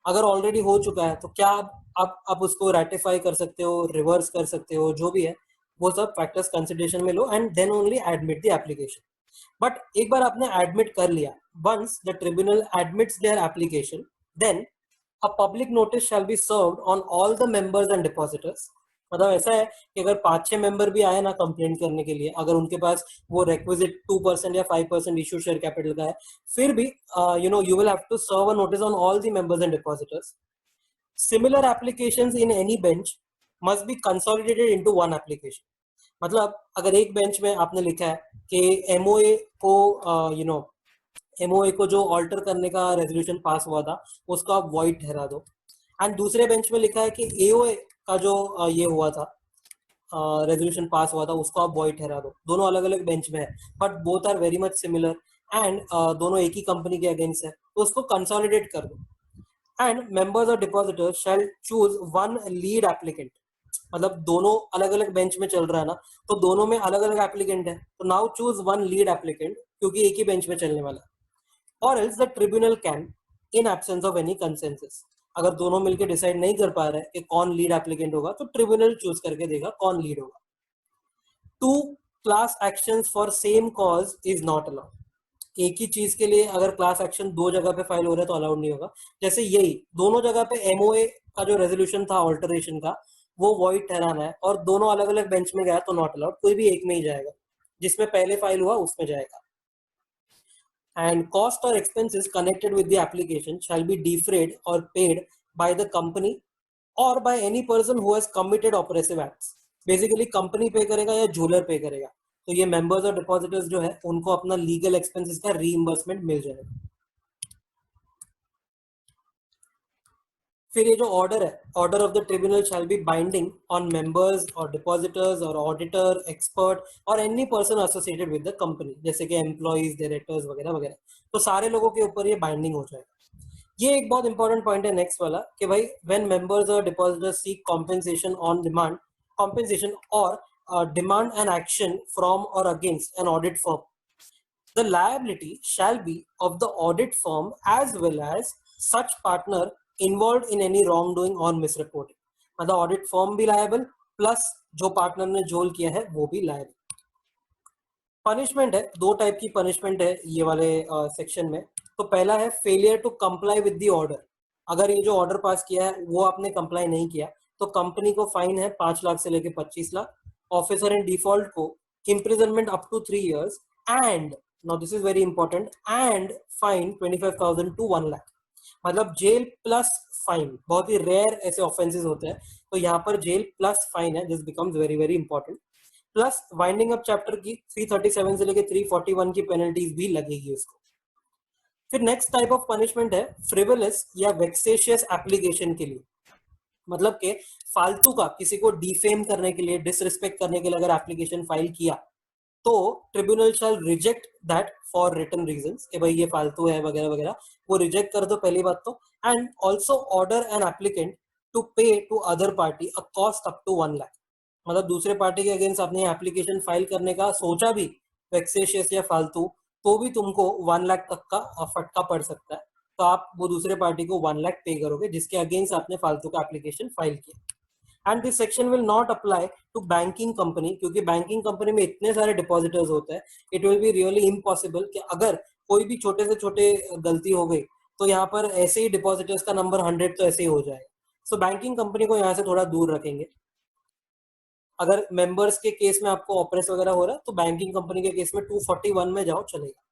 अगर ऑलरेडी हो चुका है तो क्या आप उसको रेटिफाई कर सकते हो, रिवर्स कर सकते हो, जो भी है वो सब फैक्टर्स कंसिडरेशन में लो and then only admit the application. But एक बार आपने एडमिट कर लिया, once the tribunal admits their application, then a public notice shall be served on all the members and depositors. मतलब ऐसा है कि अगर 5-6 मेंबर भी आए ना कंप्लेंट करने के लिए, अगर उनके पास वो रेक्विजिट 2% या 5% इशू शेयर कैपिटल का है, फिर भी you will have to serve a notice on all the members and depositors. Similar applications in any bench must be consolidated into one application. मतलब अगर एक बेंच में आपने लिखा है कि एमओए को एमओए को जो ऑल्टर करने का रेजोल्यूशन पास हुआ था उसको आप वॉइड ठहरा दो, एंड दूसरे बेंच में लिखा है कि एओए का जो ये हुआ था, रेजोल्यूशन पास हुआ था, उसको आप वॉइड ठहरा दो. दोनों अलग अलग बेंच में है but both are very much similar, and दोनों एक ही कंपनी के अगेंस्ट है, तो उसको कंसोलिडेट कर दो. एंड मेंबर्स और डिपॉजिटर्स शैल चूज वन लीड एप्लीकेंट. मतलब दोनों अलग अलग बेंच में चल रहा है ना, तो दोनों में अलग अलग एप्लीकेंट है, तो now choose one lead applicant क्योंकि एक ही बेंच में चलने वाला है. और else the tribunal can, in absence of any consensus, अगर दोनों मिलकर डिसाइड नहीं कर पा रहे कि कौन लीड एप्लीकेंट होगा तो ट्रिब्यूनल चूज करके देगा कौन लीड होगा. Two class actions for same cause is not allowed. एक ही चीज के लिए अगर क्लास एक्शन दो जगह पे फाइल हो रहा है तो अलाउड नहीं होगा. जैसे यही दोनों जगह पे एमओए का जो रेजोल्यूशन था ऑल्टरेशन का, वो वॉइड ठहराना है और दोनों अलग अलग बेंच में गया तो नॉट अलाउड, कोई भी एक में ही जाएगा, जिसमें पहले फाइल हुआ उसमें जाएगा. And cost or expenses connected with the application shall be defrayed or paid by the company or by any person who has committed oppressive acts. Basically company पे करेगा या जूलर पे करेगा, तो ये मेंबर्स और डिपॉजिटर्स जो है उनको अपना लीगल एक्सपेंसेस का रीइंबर्समेंट मिल जाएगा. फिर ये जो ऑर्डर है, order of the tribunal shall be binding on members और डिपॉजिटर्स और ऑडिटर, एक्सपर्ट और any person associated with the company, जैसे कि एम्प्लॉइज, डायरेक्टर्स वगैरह वगैरह। तो सारे लोगों के ऊपर ये बाइंडिंग हो जाएगा। ये एक बहुत इंपॉर्टेंट पॉइंट है नेक्स्ट वाला कि भाई व्हेन मेंबर्स और depositors seek compensation on demand, compensation और डिमांड एन एक्शन फ्रॉम और against an audit firm, the liability shall be of the audit firm as well as such partner involved in any wrongdoing or misreporting. मतलब audit firm भी liable plus जो partner ने झोल किया है वो भी लायबल। पनिशमेंट है, दो टाइप की पनिशमेंट है ये वाले सेक्शन में। तो पहला है failure to comply with the order. अगर ये जो ऑर्डर पास किया है वो आपने कंप्लाई नहीं किया तो कंपनी को फाइन है 5 लाख से लेके 25 लाख। ऑफिसर इन डिफॉल्ट को imprisonment up to 3 years and, now this is very important, and fine 25,000 to 1 lakh. मतलब जेल प्लस फाइन, बहुत ही रेयर ऐसे ऑफेंसेस होते हैं, तो यहाँ पर जेल प्लस फाइन है, this becomes very very important. Plus winding up chapter की 337 से लेके 341 की पेनल्टीज भी लगेगी उसको। फिर नेक्स्ट टाइप ऑफ पनिशमेंट है फ्रिवलस या वेक्सेशियस एप्लीकेशन के लिए। मतलब के फालतू का किसी को डिफेम करने के लिए, डिसरिस्पेक्ट करने के लिए अगर एप्लीकेशन फाइल किया तो tribunal shall reject that for written reasons कि भाई ये फालतू है वगैरह वगैरह, वो रिजेक्ट कर दो पहली बात तो। And also order an applicant to pay to other party a cost up to 1 lakh. मतलब दूसरे पार्टी के अगेंस्ट आपने एप्लीकेशन फाइल करने का सोचा भी वेक्सेशियस या फालतू, तो भी तुमको 1 लाख तक का फटका पड़ सकता है। तो आप वो दूसरे पार्टी को 1 लाख पे करोगे जिसके अगेंस्ट आपने फालतू का एप्लीकेशन फाइल किया। And this section will not apply to banking company, क्योंकि बैंकिंग कंपनी में इतने सारे डिपॉजिटर्स होते हैं, it will be really impossible कि अगर कोई भी छोटे से छोटे गलती हो गई तो यहाँ पर ऐसे ही डिपॉजिटर्स का नंबर 100 तो ऐसे ही हो जाएगा। सो बैंकिंग कंपनी को यहाँ से थोड़ा दूर रखेंगे। अगर मेंबर्स के केस में आपको ऑपरेस वगैरह हो रहा है तो बैंकिंग कंपनी के केस में 241 में जाओ, चलेगा।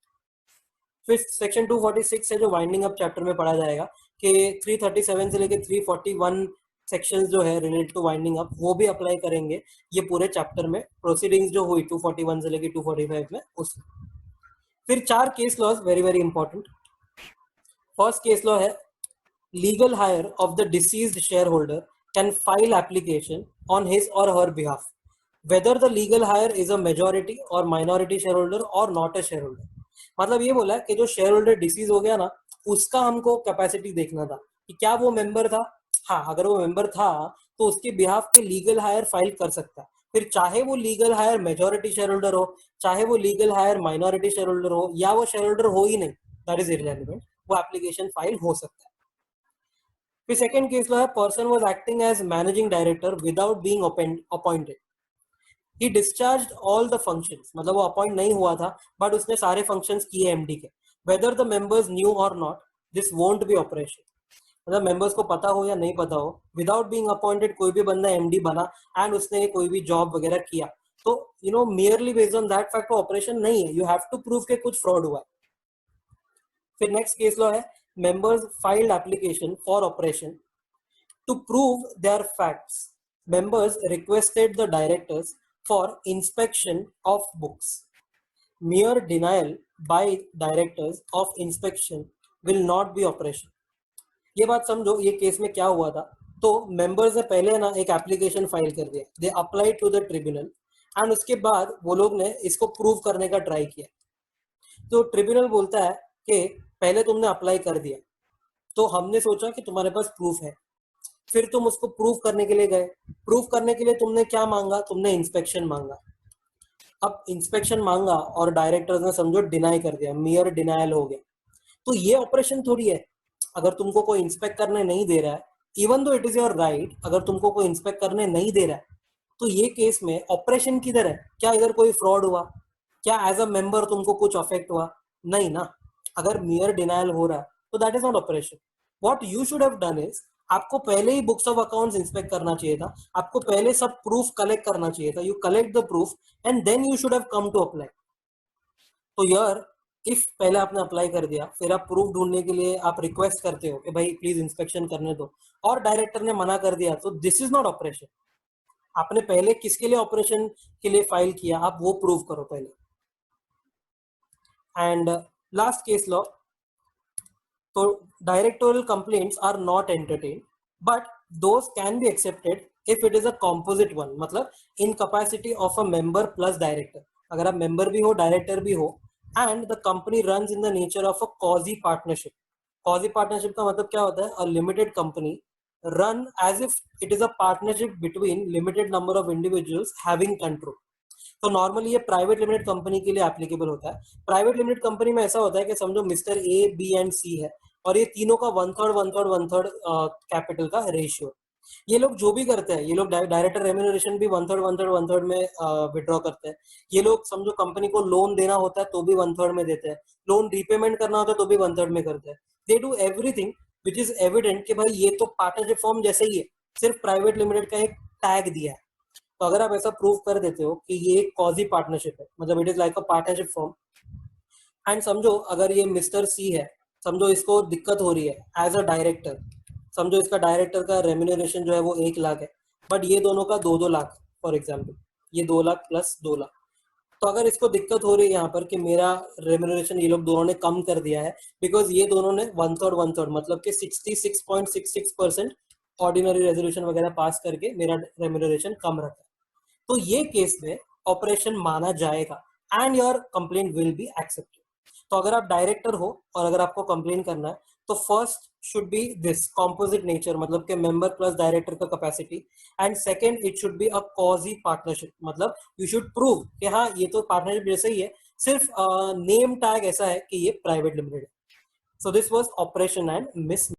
फिर सेक्शन 246 है जो वाइंडिंग अप चैप्टर में पढ़ा जाएगा कि 337 से लेके 341 सेक्शंस जो है रिलेटेड टू वाइंडिंग अप वो भी अप्लाई करेंगे ये पूरे चैप्टर में, प्रोसीडिंग्स जो हुई 241 से लेके 245 में उस। फिर 4 case laws very very important. First case law है legal hire of the deceased shareholder can file application on his or her behalf whether the legal hire is a majority or minority shareholder or not a shareholder। मतलब ये बोला कि जो share holder disease हो गया ना उसका हमको कैपेसिटी देखना था कि क्या वो मेंबर था। हाँ, अगर वो मेंबर था तो उसके बिहाफ पे लीगल हायर फाइल कर सकता है। फिर चाहे वो legal heir majority shareholder हो, चाहे वो legal heir minority shareholder हो, या वो शेयर होल्डर हो ही नहीं, दैट इज इररिलेवेंट, वो एप्लीकेशन फाइल हो सकता है। फिर सेकंड केस लो है person was acting as managing director without being appointed, he discharged all the functions, मतलब वो अपॉइंट नहीं हुआ था बट उसने सारे फंक्शंस किए एमडी के, वेदर द मेंबर्स न्यू और not this won't be operation. मतलब मेंबर्स को पता हो या नहीं पता हो, विदाउट बीइंग अपॉइंटेड कोई भी बंदा एमडी बना एंड उसने कोई भी जॉब वगैरह किया तो merely based on that fact operation नहीं है, यू हैव टू प्रूव के कुछ फ्रॉड हुआ है। फिर नेक्स्ट केस लॉ है members filed application for operation to prove their facts, members requested the directors for inspection of books. Mere denial by directors of inspection will not be operation. ये बात समझो, ये case में क्या हुआ था। तो मेंबर्स ने पहले ना एक एप्लीकेशन फाइल कर दिया, they apply to the tribunal and उसके बाद वो लोग ने इसको प्रूव करने का ट्राई किया। तो ट्रिब्यूनल बोलता है कि पहले तुमने अप्लाई कर दिया तो हमने सोचा कि तुम्हारे पास प्रूफ है, फिर तुम उसको प्रूव करने के लिए गए, प्रूव करने के लिए तुमने क्या मांगा, तुमने इंस्पेक्शन मांगा। अब इंस्पेक्शन मांगा और डायरेक्टर्स ने समझो डिनाई कर दिया, मियर डिनायल हो गया, तो ये ऑपरेशन थोड़ी है। अगर तुमको कोई इंस्पेक्ट करने नहीं दे रहा है, even though it is your right, अगर तुमको कोई इंस्पेक्ट करने नहीं दे रहा है तो ये केस में ऑपरेशन किधर है? क्या इधर कोई फ्रॉड हुआ? क्या एज अ मेंबर तुमको कुछ अफेक्ट हुआ? नहीं ना। अगर मियर डिनायल हो रहा है तो that is not operation. What you should have done is, आपको पहले ही बुक्स ऑफ अकाउंट्स इंस्पेक्ट करना चाहिए था, आपको पहले सब प्रूफ कलेक्ट करना चाहिए था, you collect the proof and then you should have come to apply. तो यार इफ पहले आपने अप्लाई कर दिया फिर आप प्रूफ ढूंढने के लिए आप रिक्वेस्ट करते हो कि भाई प्लीज इंस्पेक्शन करने दो और डायरेक्टर ने मना कर दिया, तो दिस इज नॉट ऑपरेशन। आपने पहले किसके लिए ऑपरेशन के लिए फाइल किया, आप वो प्रूव करो पहले। एंड लास्ट केस लॉ, तो directorial complaints are not entertain but those can be accepted if it is a composite one, मतलब in capacity of a member plus director, अगर आप मेंबर भी हो डायरेक्टर भी हो, and the company runs in the nature of a quasi partnership. Quasi partnership का मतलब क्या होता है? A limited company run as if it is a partnership between limited number of individuals having control. तो normally ये private limited company के लिए applicable होता है। प्राइवेट लिमिटेड कंपनी में ऐसा होता है कि समझो मिस्टर ए, बी एंड सी है, और ये तीनों का one third one third one third capital का रेशियो। ये लोग जो भी करते हैं, ये लोग डायरेक्टर रेम्यूनरेशन भी वन थर्ड में विड्रॉ करते हैं। ये लोग समझो कंपनी को लोन देना होता है तो भी वन थर्ड में देते हैं, लोन रीपेमेंट करना होता है तो भी वन थर्ड में करते हैं। They do everything which is evident कि भाई ये तो पार्टनरशिप फॉर्म जैसे ही है, सिर्फ प्राइवेट लिमिटेड का एक टैग दिया है। तो अगर आप ऐसा प्रूव कर देते हो कि ये एक कॉजी पार्टनरशिप है, मतलब it is like a partnership form, and समझो अगर ये मिस्टर सी है, समझो इसको दिक्कत हो रही है एज अ डायरेक्टर, समझो इसका डायरेक्टर का रेम्यूनरेशन जो है वो 1 लाख है, बट ये दोनों का 2-2 लाख, फॉर एग्जाम्पल ये 2 लाख प्लस 2 लाख। तो अगर इसको दिक्कत हो रही है यहाँ पर कि मेरा रेम्यूनरेशन ये लोग दोनों ने कम कर दिया है, बिकॉज ये दोनों ने वन थर्ड मतलब कि 66.66% ऑर्डिनरी रेजोल्यूशन वगैरह पास करके मेरा रेम्यूनरेशन कम रखा है, तो ये केस में ऑपरेशन माना जाएगा and your complaint will be accepted. तो अगर आप डायरेक्टर हो और अगर आपको कंप्लेन करना है, तो first should be this composite nature, मतलब कि मेंबर प्लस डायरेक्टर का capacity, and second it should be a quasi partnership, मतलब यू शुड प्रूव कि हाँ ये तो पार्टनरशिप जैसा ही है, सिर्फ नेम टैग ऐसा है कि ये प्राइवेट लिमिटेड है। So this was operation and miss